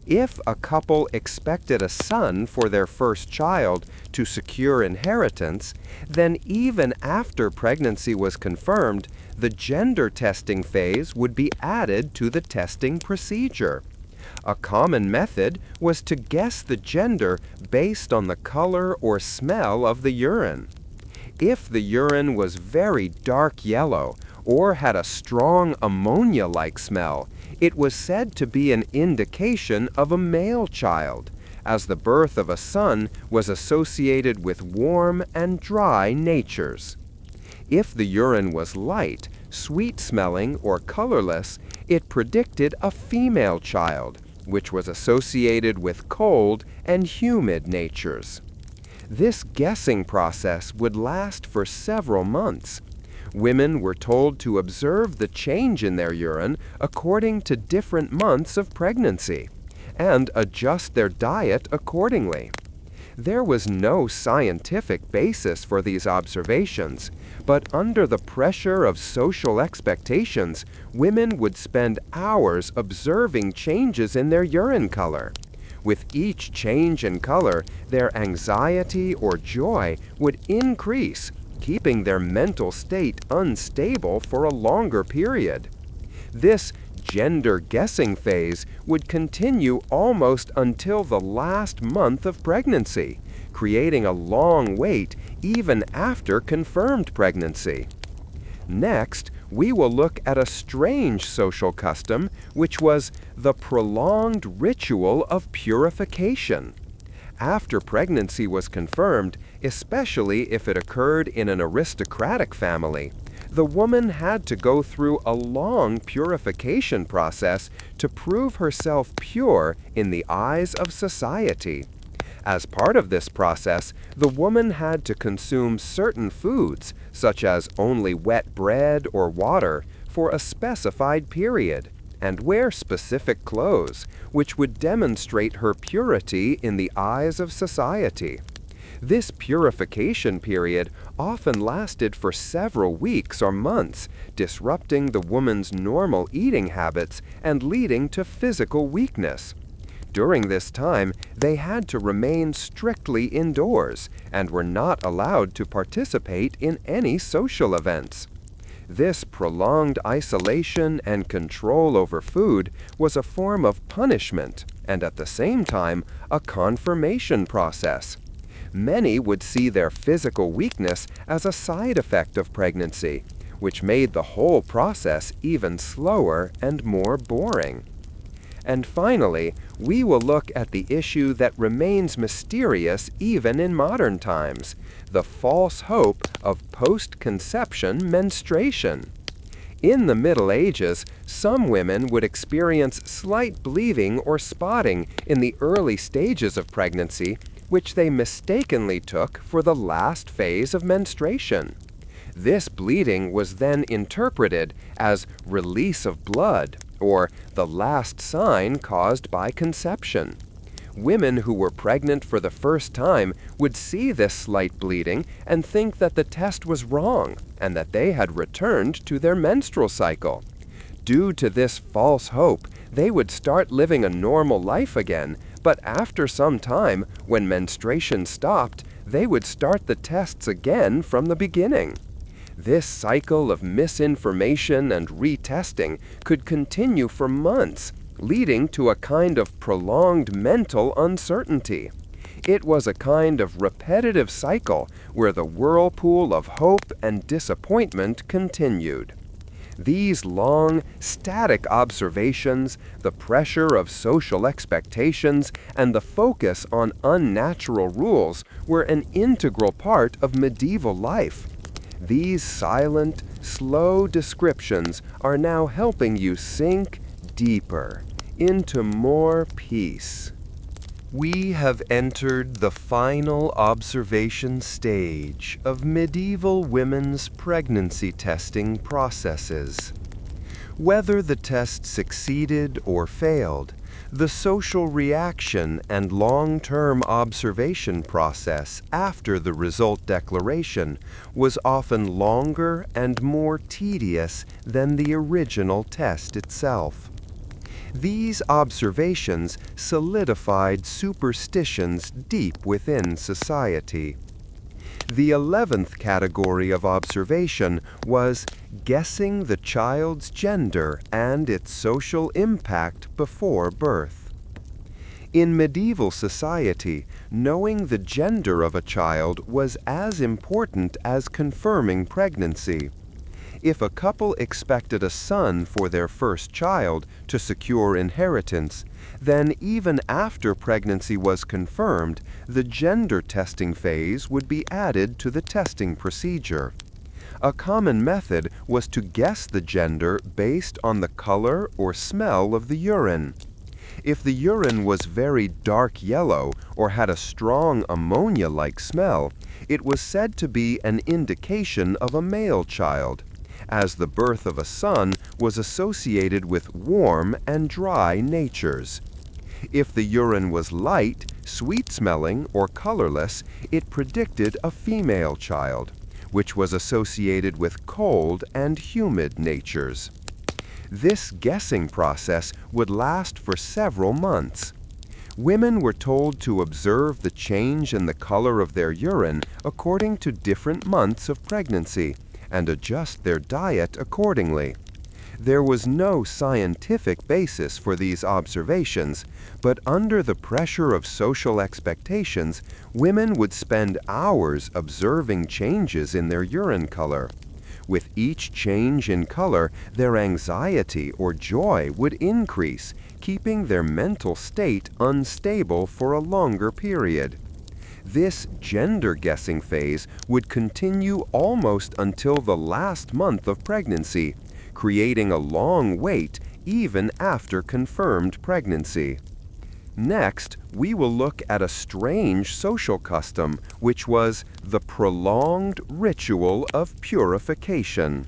If a couple expected a son for their first child to secure inheritance, then even after pregnancy was confirmed, the gender testing phase would be added to the testing procedure. A common method was to guess the gender based on the color or smell of the urine. If the urine was very dark yellow or had a strong ammonia-like smell, it was said to be an indication of a male child, as the birth of a son was associated with warm and dry natures. If the urine was light, sweet-smelling, or colorless, it predicted a female child, which was associated with cold and humid natures. This guessing process would last for several months. Women were told to observe the change in their urine according to different months of pregnancy and adjust their diet accordingly. There was no scientific basis for these observations, but under the pressure of social expectations, women would spend hours observing changes in their urine color. With each change in color, their anxiety or joy would increase, keeping their mental state unstable for a longer period. This gender guessing phase would continue almost until the last month of pregnancy, creating a long wait even after confirmed pregnancy. Next, we will look at a strange social custom, which was the prolonged ritual of purification. After pregnancy was confirmed, especially if it occurred in an aristocratic family, the woman had to go through a long purification process to prove herself pure in the eyes of society. As part of this process, the woman had to consume certain foods, such as only wet bread or water, for a specified period, and wear specific clothes, which would demonstrate her purity in the eyes of society. This purification period often lasted for several weeks or months, disrupting the woman's normal eating habits and leading to physical weakness. During this time, they had to remain strictly indoors and were not allowed to participate in any social events. This prolonged isolation and control over food was a form of punishment and at the same time a confirmation process. Many would see their physical weakness as a side effect of pregnancy, which made the whole process even slower and more boring. And finally, we will look at the issue that remains mysterious even in modern times, the false hope of post-conception menstruation. In the Middle Ages, some women would experience slight bleeding or spotting in the early stages of pregnancy, which they mistakenly took for the last phase of menstruation. This bleeding was then interpreted as release of blood, or the last sign caused by conception. Women who were pregnant for the first time would see this slight bleeding and think that the test was wrong and that they had returned to their menstrual cycle. Due to this false hope, they would start living a normal life again, but after some time, when menstruation stopped, they would start the tests again from the beginning. This cycle of misinformation and retesting could continue for months, leading to a kind of prolonged mental uncertainty. It was a kind of repetitive cycle where the whirlpool of hope and disappointment continued. These long, static observations, the pressure of social expectations, and the focus on unnatural rules were an integral part of medieval life. These silent, slow descriptions are now helping you sink deeper into more peace. We have entered the final observation stage of medieval women's pregnancy testing processes. Whether the test succeeded or failed, the social reaction and long-term observation process after the result declaration was often longer and more tedious than the original test itself. These observations solidified superstitions deep within society. The 11th category of observation was guessing the child's gender and its social impact before birth. In medieval society, knowing the gender of a child was as important as confirming pregnancy. If a couple expected a son for their first child to secure inheritance, then even after pregnancy was confirmed, the gender testing phase would be added to the testing procedure. A common method was to guess the gender based on the color or smell of the urine. If the urine was very dark yellow or had a strong ammonia-like smell, it was said to be an indication of a male child, as the birth of a son was associated with warm and dry natures. If the urine was light, sweet-smelling, or colorless, it predicted a female child, which was associated with cold and humid natures. This guessing process would last for several months. Women were told to observe the change in the color of their urine according to different months of pregnancy, and adjust their diet accordingly. There was no scientific basis for these observations, but under the pressure of social expectations, women would spend hours observing changes in their urine color. With each change in color, their anxiety or joy would increase, keeping their mental state unstable for a longer period. This gender-guessing phase would continue almost until the last month of pregnancy, creating a long wait even after confirmed pregnancy. Next, we will look at a strange social custom, which was the prolonged ritual of purification.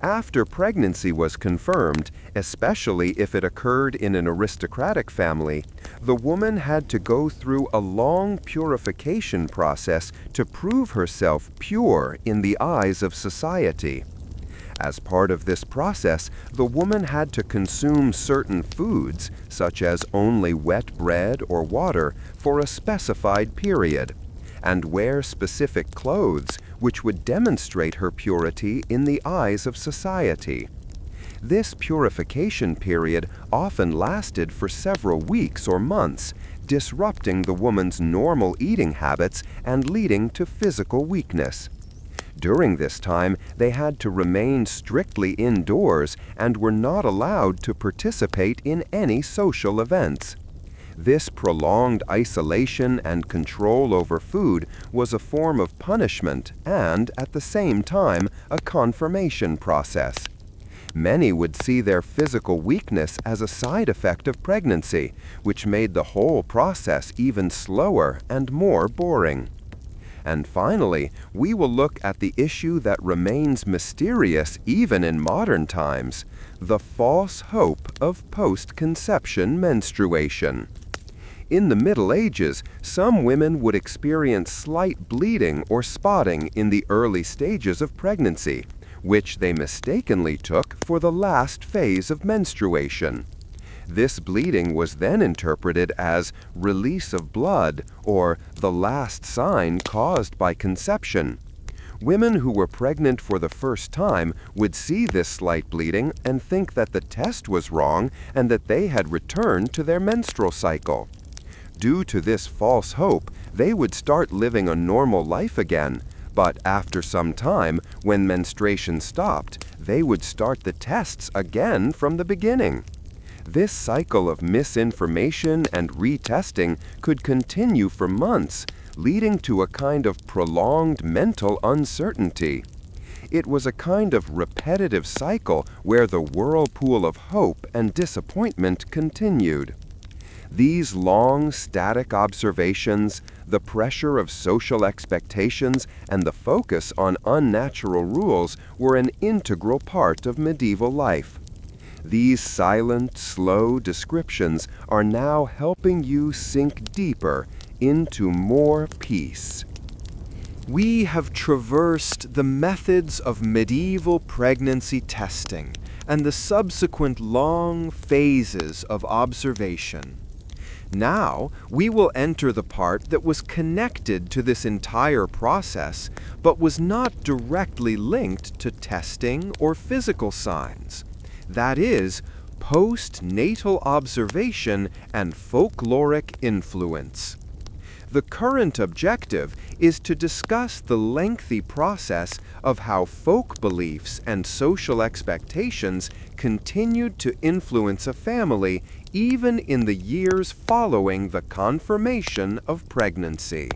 After pregnancy was confirmed, especially if it occurred in an aristocratic family, the woman had to go through a long purification process to prove herself pure in the eyes of society. As part of this process, the woman had to consume certain foods, such as only wet bread or water, for a specified period, and wear specific clothes which would demonstrate her purity in the eyes of society. This purification period often lasted for several weeks or months, disrupting the woman's normal eating habits and leading to physical weakness. During this time, they had to remain strictly indoors and were not allowed to participate in any social events. This prolonged isolation and control over food was a form of punishment and, at the same time, a confirmation process. Many would see their physical weakness as a side effect of pregnancy, which made the whole process even slower and more boring. And finally, we will look at the issue that remains mysterious even in modern times, the false hope of post-conception menstruation. In the Middle Ages, some women would experience slight bleeding or spotting in the early stages of pregnancy, which they mistakenly took for the last phase of menstruation. This bleeding was then interpreted as release of blood or the last sign caused by conception. Women who were pregnant for the first time would see this slight bleeding and think that the test was wrong and that they had returned to their menstrual cycle. Due to this false hope, they would start living a normal life again, but after some time, when menstruation stopped, they would start the tests again from the beginning. This cycle of misinformation and retesting could continue for months, leading to a kind of prolonged mental uncertainty. It was a kind of repetitive cycle where the whirlpool of hope and disappointment continued. These long, static observations, the pressure of social expectations, and the focus on unnatural rules were an integral part of medieval life. These silent, slow descriptions are now helping you sink deeper into more peace. We have traversed the methods of medieval pregnancy testing and the subsequent long phases of observation. Now, we will enter the part that was connected to this entire process, but was not directly linked to testing or physical signs. That is, postnatal observation and folkloric influence. The current objective is to discuss the lengthy process of how folk beliefs and social expectations continued to influence a family even in the years following the confirmation of pregnancy.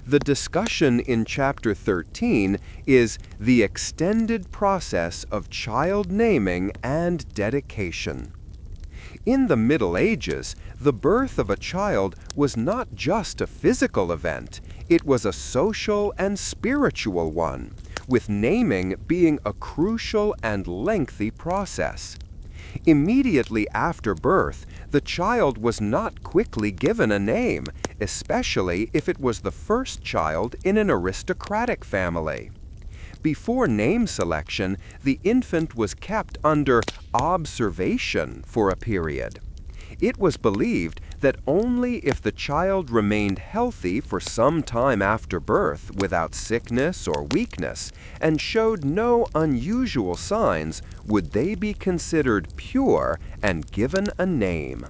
The discussion in Chapter 13 is the extended process of child naming and dedication. In the Middle Ages, the birth of a child was not just a physical event, it was a social and spiritual one, with naming being a crucial and lengthy process. Immediately after birth, the child was not quickly given a name, especially if it was the first child in an aristocratic family. Before name selection, the infant was kept under observation for a period. It was believed that only if the child remained healthy for some time after birth without sickness or weakness and showed no unusual signs would they be considered pure and given a name.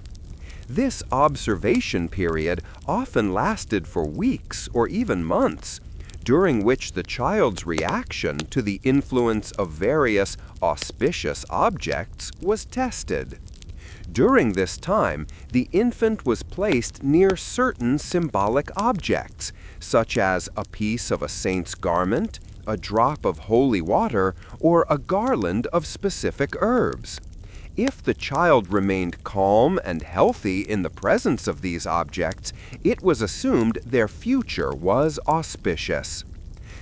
This observation period often lasted for weeks or even months, during which the child's reaction to the influence of various auspicious objects was tested. During this time, the infant was placed near certain symbolic objects, such as a piece of a saint's garment, a drop of holy water, or a garland of specific herbs. If the child remained calm and healthy in the presence of these objects, it was assumed their future was auspicious.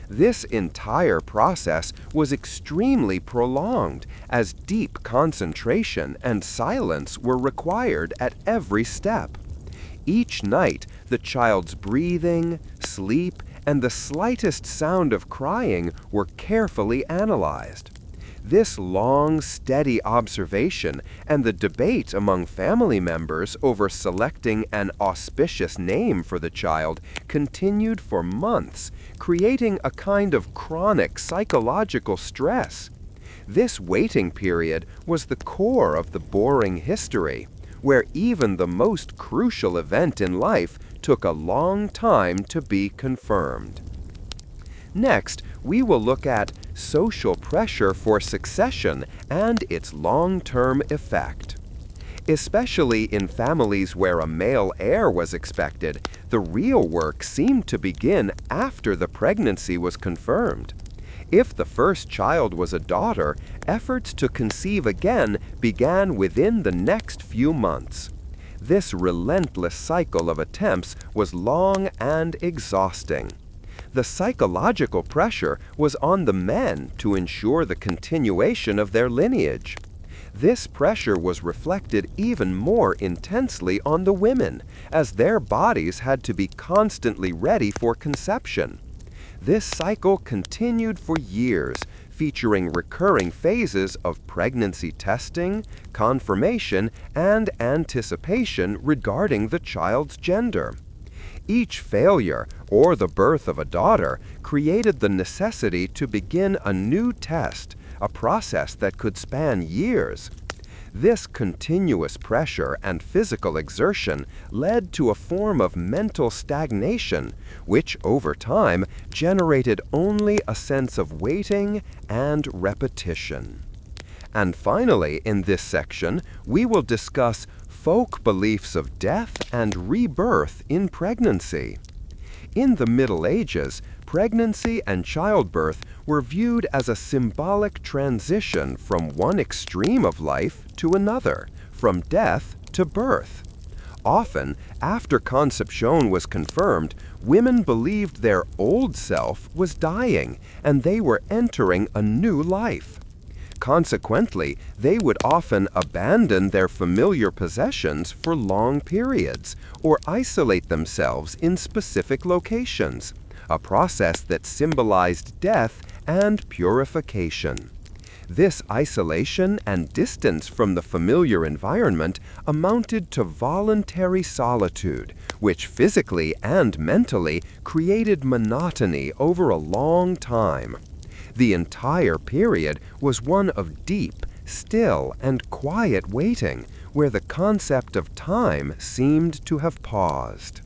This entire process was extremely prolonged, as deep concentration and silence were required at every step. Each night, the child's breathing, sleep, and the slightest sound of crying were carefully analyzed. This long, steady observation and the debate among family members over selecting an auspicious name for the child continued for months, creating a kind of chronic psychological stress. This waiting period was the core of the boring history, where even the most crucial event in life took a long time to be confirmed. Next, we will look at social pressure for succession and its long-term effect. Especially in families where a male heir was expected, the real work seemed to begin after the pregnancy was confirmed. If the first child was a daughter, efforts to conceive again began within the next few months. This relentless cycle of attempts was long and exhausting. The psychological pressure was on the men to ensure the continuation of their lineage. This pressure was reflected even more intensely on the women, as their bodies had to be constantly ready for conception. This cycle continued for years, featuring recurring phases of pregnancy testing, confirmation, and anticipation regarding the child's gender. Each failure, or the birth of a daughter, created the necessity to begin a new test, a process that could span years. This continuous pressure and physical exertion led to a form of mental stagnation, which over time generated only a sense of waiting and repetition. And finally, in this section, we will discuss folk beliefs of death and rebirth in pregnancy. In the Middle Ages, pregnancy and childbirth were viewed as a symbolic transition from one extreme of life to another, from death to birth. Often, after conception was confirmed, women believed their old self was dying and they were entering a new life. Consequently, they would often abandon their familiar possessions for long periods or isolate themselves in specific locations, a process that symbolized death and purification. This isolation and distance from the familiar environment amounted to voluntary solitude, which physically and mentally created monotony over a long time. The entire period was one of deep, still, and quiet waiting, where the concept of time seemed to have paused.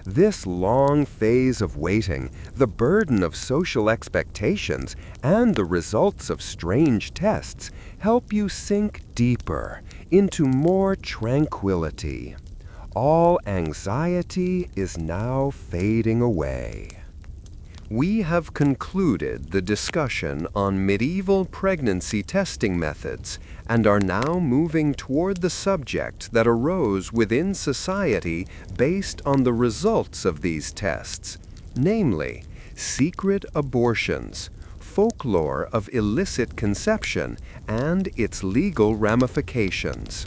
This long phase of waiting, the burden of social expectations, and the results of strange tests help you sink deeper into more tranquility. All anxiety is now fading away. We have concluded the discussion on medieval pregnancy testing methods and are now moving toward the subject that arose within society based on the results of these tests, namely, secret abortions, folklore of illicit conception, and its legal ramifications.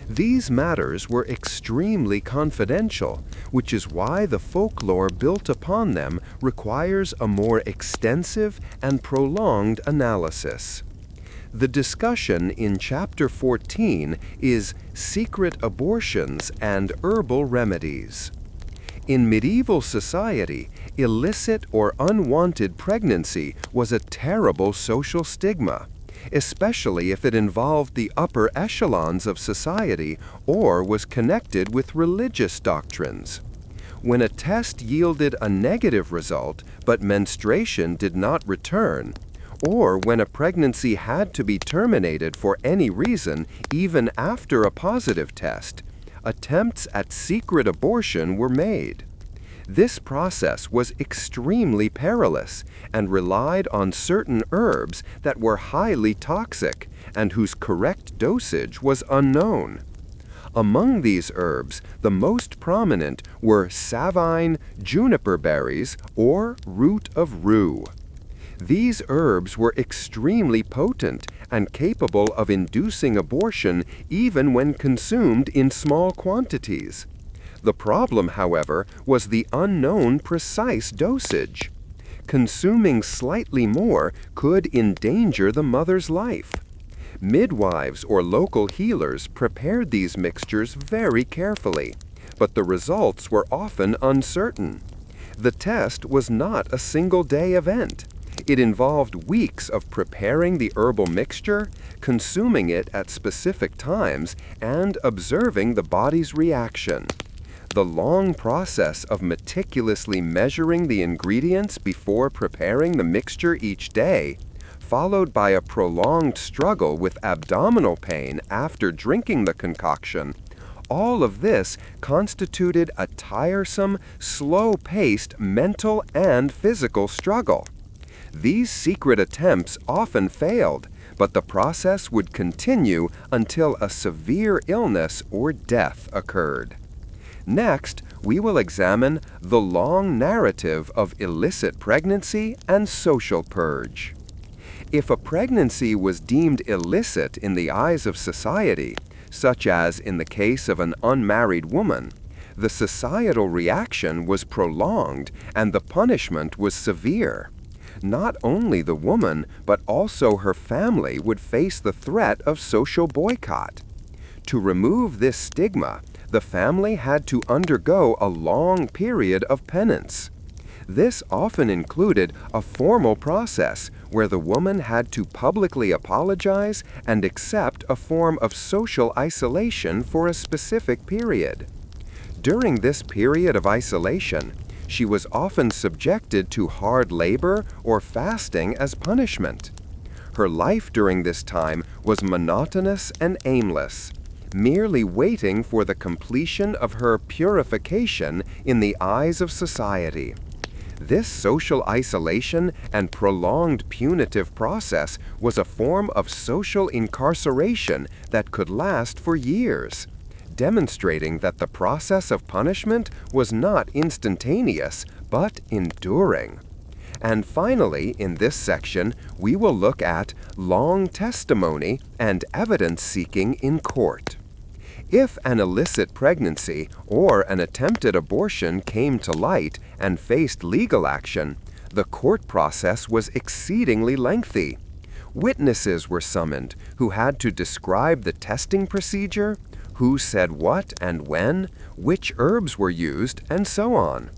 These matters were extremely confidential, which is why the folklore built upon them requires a more extensive and prolonged analysis. The discussion in Chapter 14 is Secret Abortions and Herbal Remedies. In medieval society, illicit or unwanted pregnancy was a terrible social stigma, especially if it involved the upper echelons of society or was connected with religious doctrines. When a test yielded a negative result but menstruation did not return, or when a pregnancy had to be terminated for any reason even after a positive test, attempts at secret abortion were made. This process was extremely perilous and relied on certain herbs that were highly toxic and whose correct dosage was unknown. Among these herbs, the most prominent were savine, juniper berries, or root of rue. These herbs were extremely potent and capable of inducing abortion even when consumed in small quantities. The problem, however, was the unknown precise dosage. Consuming slightly more could endanger the mother's life. Midwives or local healers prepared these mixtures very carefully, but the results were often uncertain. The test was not a single-day event. It involved weeks of preparing the herbal mixture, consuming it at specific times, and observing the body's reaction. The long process of meticulously measuring the ingredients before preparing the mixture each day, followed by a prolonged struggle with abdominal pain after drinking the concoction, all of this constituted a tiresome, slow-paced mental and physical struggle. These secret attempts often failed, but the process would continue until a severe illness or death occurred. Next, we will examine the long narrative of illicit pregnancy and social purge. If a pregnancy was deemed illicit in the eyes of society, such as in the case of an unmarried woman, the societal reaction was prolonged and the punishment was severe. Not only the woman, but also her family would face the threat of social boycott. To remove this stigma, the family had to undergo a long period of penance. This often included a formal process where the woman had to publicly apologize and accept a form of social isolation for a specific period. During this period of isolation, she was often subjected to hard labor or fasting as punishment. Her life during this time was monotonous and aimless, merely waiting for the completion of her purification in the eyes of society. This social isolation and prolonged punitive process was a form of social incarceration that could last for years, demonstrating that the process of punishment was not instantaneous, but enduring. And finally, in this section, we will look at long testimony and evidence seeking in court. If an illicit pregnancy or an attempted abortion came to light and faced legal action, the court process was exceedingly lengthy. Witnesses were summoned who had to describe the testing procedure, who said what and when, which herbs were used, and so on.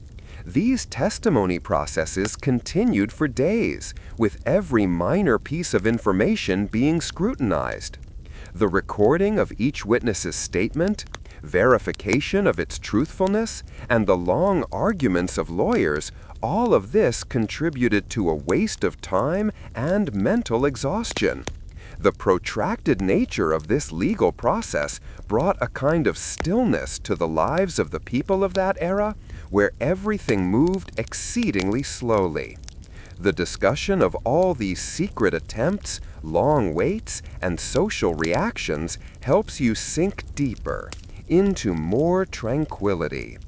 These testimony processes continued for days, with every minor piece of information being scrutinized. The recording of each witness's statement, verification of its truthfulness, and the long arguments of lawyers, all of this contributed to a waste of time and mental exhaustion. The protracted nature of this legal process brought a kind of stillness to the lives of the people of that era, where everything moved exceedingly slowly. The discussion of all these secret attempts, long waits, and social reactions helps you sink deeper into more tranquility.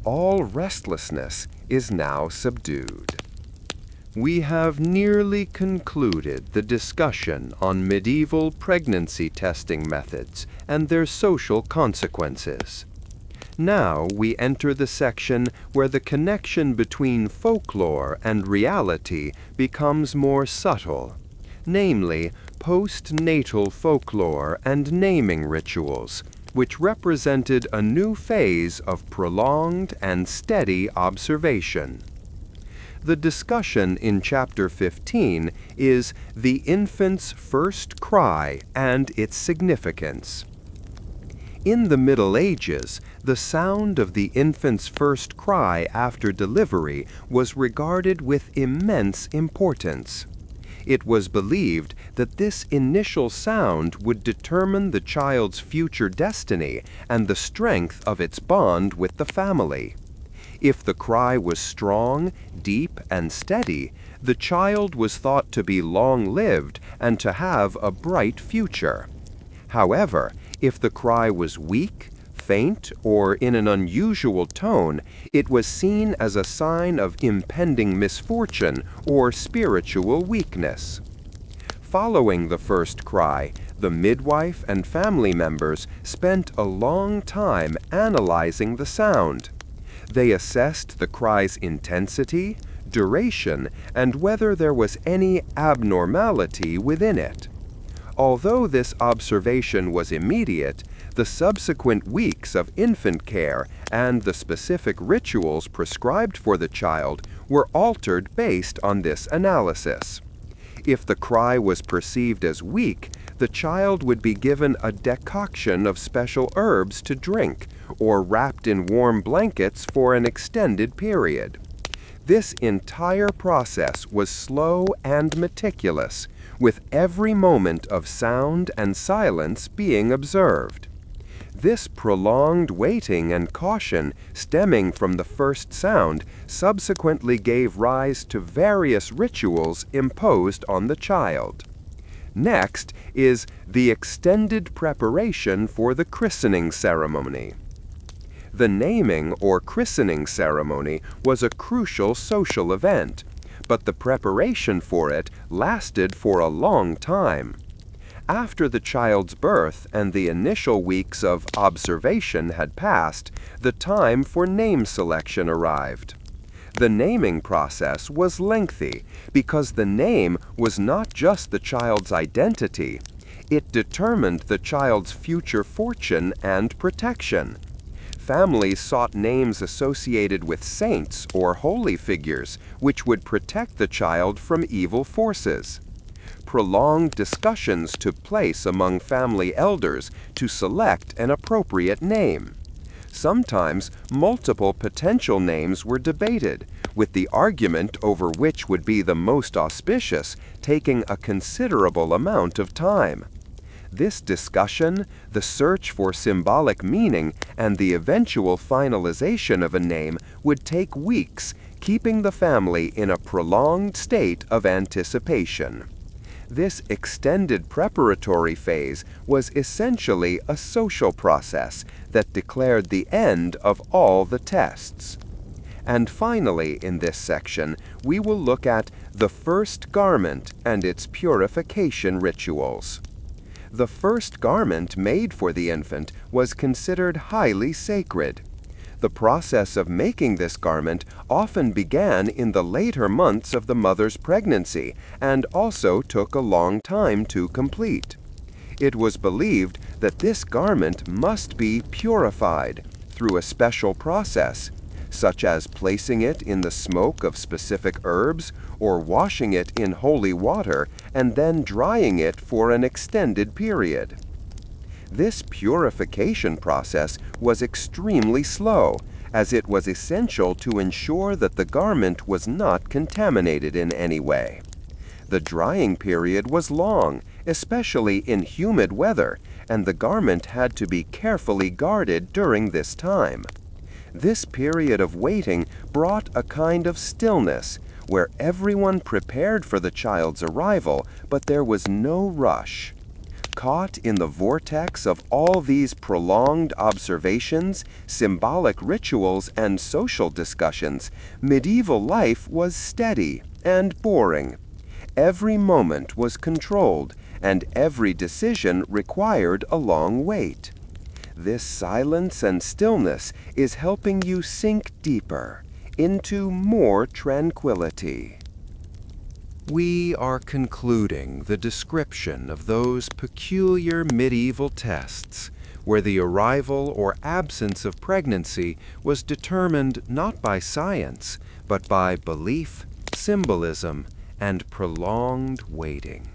All restlessness is now subdued. We have nearly concluded the discussion on medieval pregnancy testing methods and their social consequences. Now we enter the section where the connection between folklore and reality becomes more subtle, namely postnatal folklore and naming rituals, which represented a new phase of prolonged and steady observation. The discussion in Chapter 15 is the infant's first cry and its significance. In the Middle Ages, the sound of the infant's first cry after delivery was regarded with immense importance. It was believed that this initial sound would determine the child's future destiny and the strength of its bond with the family. If the cry was strong, deep, and steady, the child was thought to be long-lived and to have a bright future. However, if the cry was weak, faint, or in an unusual tone, it was seen as a sign of impending misfortune or spiritual weakness. Following the first cry, the midwife and family members spent a long time analyzing the sound. They assessed the cry's intensity, duration, and whether there was any abnormality within it. Although this observation was immediate, the subsequent weeks of infant care and the specific rituals prescribed for the child were altered based on this analysis. If the cry was perceived as weak, the child would be given a decoction of special herbs to drink or wrapped in warm blankets for an extended period. This entire process was slow and meticulous, with every moment of sound and silence being observed. This prolonged waiting and caution stemming from the first sound subsequently gave rise to various rituals imposed on the child. Next is the extended preparation for the christening ceremony. The naming or christening ceremony was a crucial social event, but the preparation for it lasted for a long time. After the child's birth and the initial weeks of observation had passed, the time for name selection arrived. The naming process was lengthy because the name was not just the child's identity. It determined the child's future fortune and protection. Families sought names associated with saints or holy figures, which would protect the child from evil forces. Prolonged discussions took place among family elders to select an appropriate name. Sometimes multiple potential names were debated, with the argument over which would be the most auspicious taking a considerable amount of time. This discussion, the search for symbolic meaning, and the eventual finalization of a name would take weeks, keeping the family in a prolonged state of anticipation. This extended preparatory phase was essentially a social process that declared the end of all the tests. And finally, in this section, we will look at the first garment and its purification rituals. The first garment made for the infant was considered highly sacred. The process of making this garment often began in the later months of the mother's pregnancy and also took a long time to complete. It was believed that this garment must be purified through a special process, such as placing it in the smoke of specific herbs or washing it in holy water and then drying it for an extended period. This purification process was extremely slow, as it was essential to ensure that the garment was not contaminated in any way. The drying period was long, especially in humid weather, and the garment had to be carefully guarded during this time. This period of waiting brought a kind of stillness, where everyone prepared for the child's arrival, but there was no rush. Caught in the vortex of all these prolonged observations, symbolic rituals, and social discussions, medieval life was steady and boring. Every moment was controlled, and every decision required a long wait. This silence and stillness is helping you sink deeper into more tranquility. We are concluding the description of those peculiar medieval tests where the arrival or absence of pregnancy was determined not by science, but by belief, symbolism, and prolonged waiting.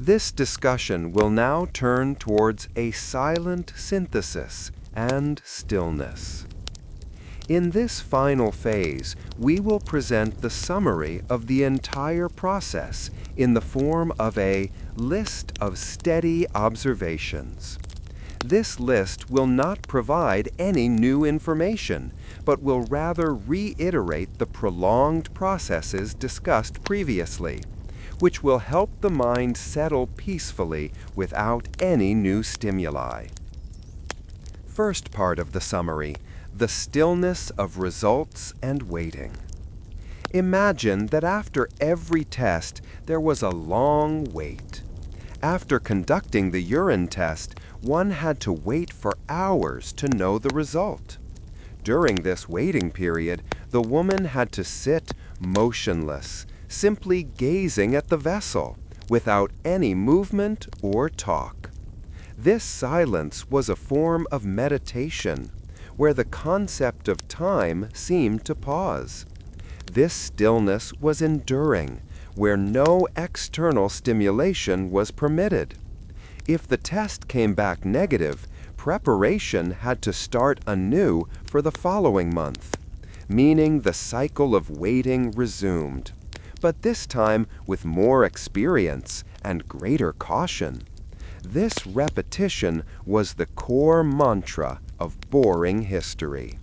This discussion will now turn towards a silent synthesis and stillness. In this final phase, we will present the summary of the entire process in the form of a list of steady observations. This list will not provide any new information, but will rather reiterate the prolonged processes discussed previously, which will help the mind settle peacefully without any new stimuli. First part of the summary: the stillness of results and waiting. Imagine that after every test there was a long wait. After conducting the urine test, one had to wait for hours to know the result. During this waiting period, the woman had to sit motionless, simply gazing at the vessel, without any movement or talk. This silence was a form of meditation, where the concept of time seemed to pause. This stillness was enduring, where no external stimulation was permitted. If the test came back negative, preparation had to start anew for the following month, meaning the cycle of waiting resumed, but this time with more experience and greater caution. This repetition was the core mantra of boring history.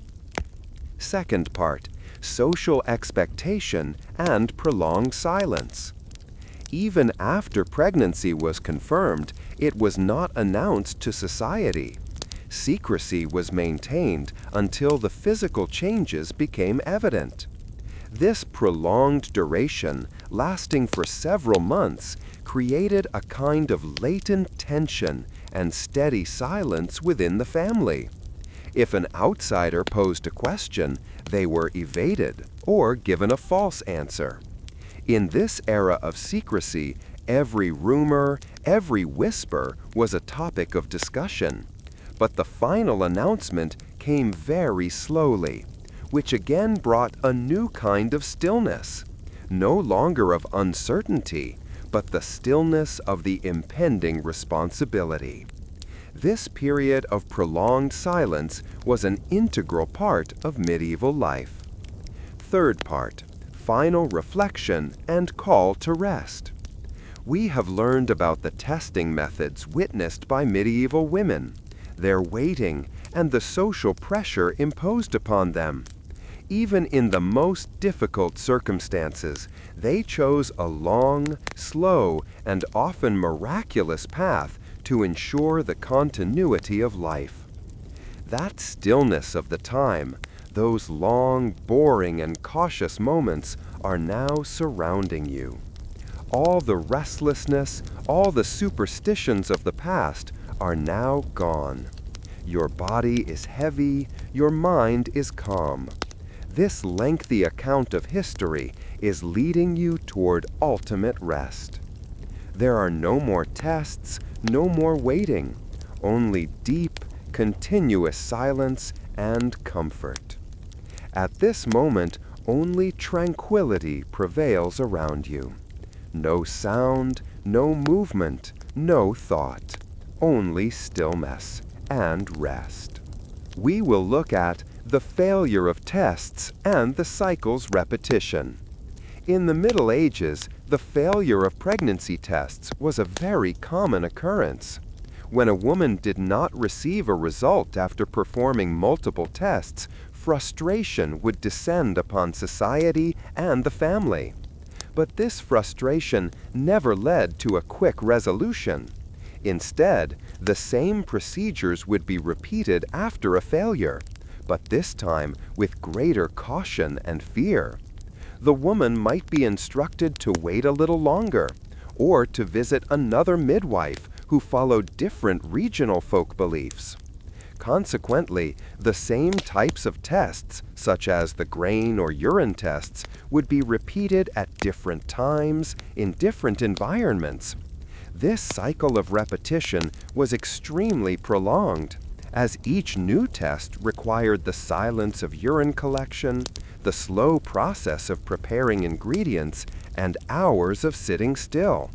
Second part: social expectation and prolonged silence. Even after pregnancy was confirmed, it was not announced to society. Secrecy was maintained until the physical changes became evident. This prolonged duration, lasting for several months, created a kind of latent tension and steady silence within the family. If an outsider posed a question, they were evaded or given a false answer. In this era of secrecy, every rumor, every whisper was a topic of discussion. But the final announcement came very slowly, which again brought a new kind of stillness, no longer of uncertainty, but the stillness of the impending responsibility. This period of prolonged silence was an integral part of medieval life. Third part, final reflection and call to rest. We have learned about the testing methods witnessed by medieval women, their waiting, and the social pressure imposed upon them. Even in the most difficult circumstances, they chose a long, slow, and often miraculous path to ensure the continuity of life. That stillness of the time, those long, boring, and cautious moments are now surrounding you. All the restlessness, all the superstitions of the past are now gone. Your body is heavy, your mind is calm. This lengthy account of history is leading you toward ultimate rest. There are no more tests, no more waiting, only deep, continuous silence and comfort. At this moment, only tranquility prevails around you. No sound, no movement, no thought, only stillness and rest. We will look at the failure of tests and the cycle's repetition. In the Middle Ages, the failure of pregnancy tests was a very common occurrence. When a woman did not receive a result after performing multiple tests, frustration would descend upon society and the family. But this frustration never led to a quick resolution. Instead, the same procedures would be repeated after a failure, but this time with greater caution and fear. The woman might be instructed to wait a little longer, or to visit another midwife who followed different regional folk beliefs. Consequently, the same types of tests, such as the grain or urine tests, would be repeated at different times in different environments. This cycle of repetition was extremely prolonged, as each new test required the silence of urine collection, the slow process of preparing ingredients, and hours of sitting still.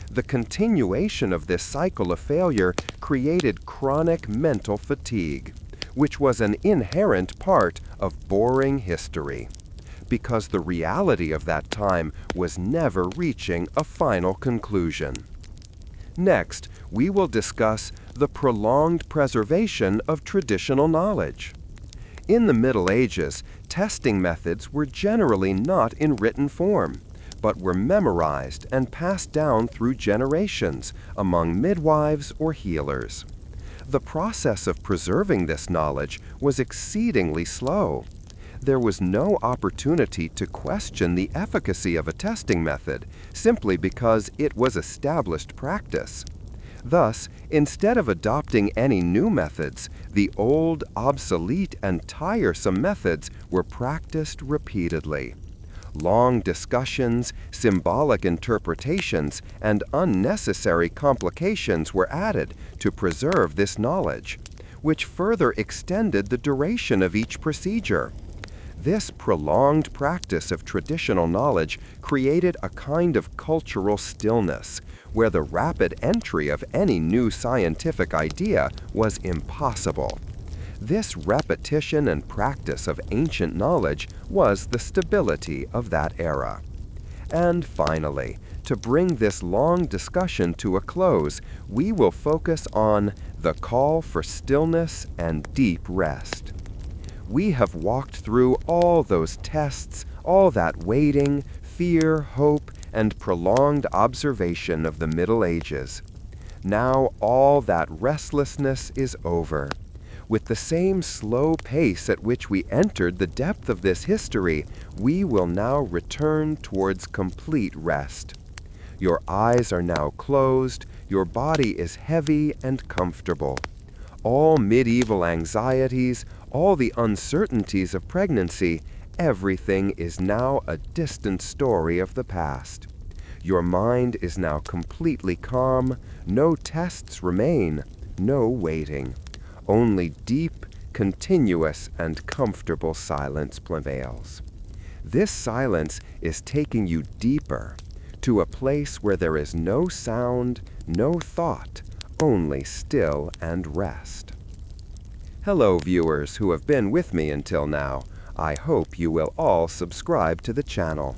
The continuation of this cycle of failure created chronic mental fatigue, which was an inherent part of boring history, because the reality of that time was never reaching a final conclusion. Next, we will discuss the prolonged preservation of traditional knowledge. In the Middle Ages, testing methods were generally not in written form, but were memorized and passed down through generations among midwives or healers. The process of preserving this knowledge was exceedingly slow. There was no opportunity to question the efficacy of a testing method simply because it was established practice. Thus, instead of adopting any new methods, the old, obsolete, and tiresome methods were practiced repeatedly. Long discussions, symbolic interpretations, and unnecessary complications were added to preserve this knowledge, which further extended the duration of each procedure. This prolonged practice of traditional knowledge created a kind of cultural stillness, where the rapid entry of any new scientific idea was impossible. This repetition and practice of ancient knowledge was the stability of that era. And finally, to bring this long discussion to a close, we will focus on the call for stillness and deep rest. We have walked through all those tests, all that waiting, fear, hope, and prolonged observation of the Middle Ages. Now all that restlessness is over. With the same slow pace at which we entered the depth of this history, we will now return towards complete rest. Your eyes are now closed, your body is heavy and comfortable. All medieval anxieties, all the uncertainties of pregnancy, everything is now a distant story of the past. Your mind is now completely calm, no tests remain, no waiting. Only deep, continuous, and comfortable silence prevails. This silence is taking you deeper, to a place where there is no sound, no thought, only still and rest. Hello, viewers who have been with me until now. I hope you will all subscribe to the channel.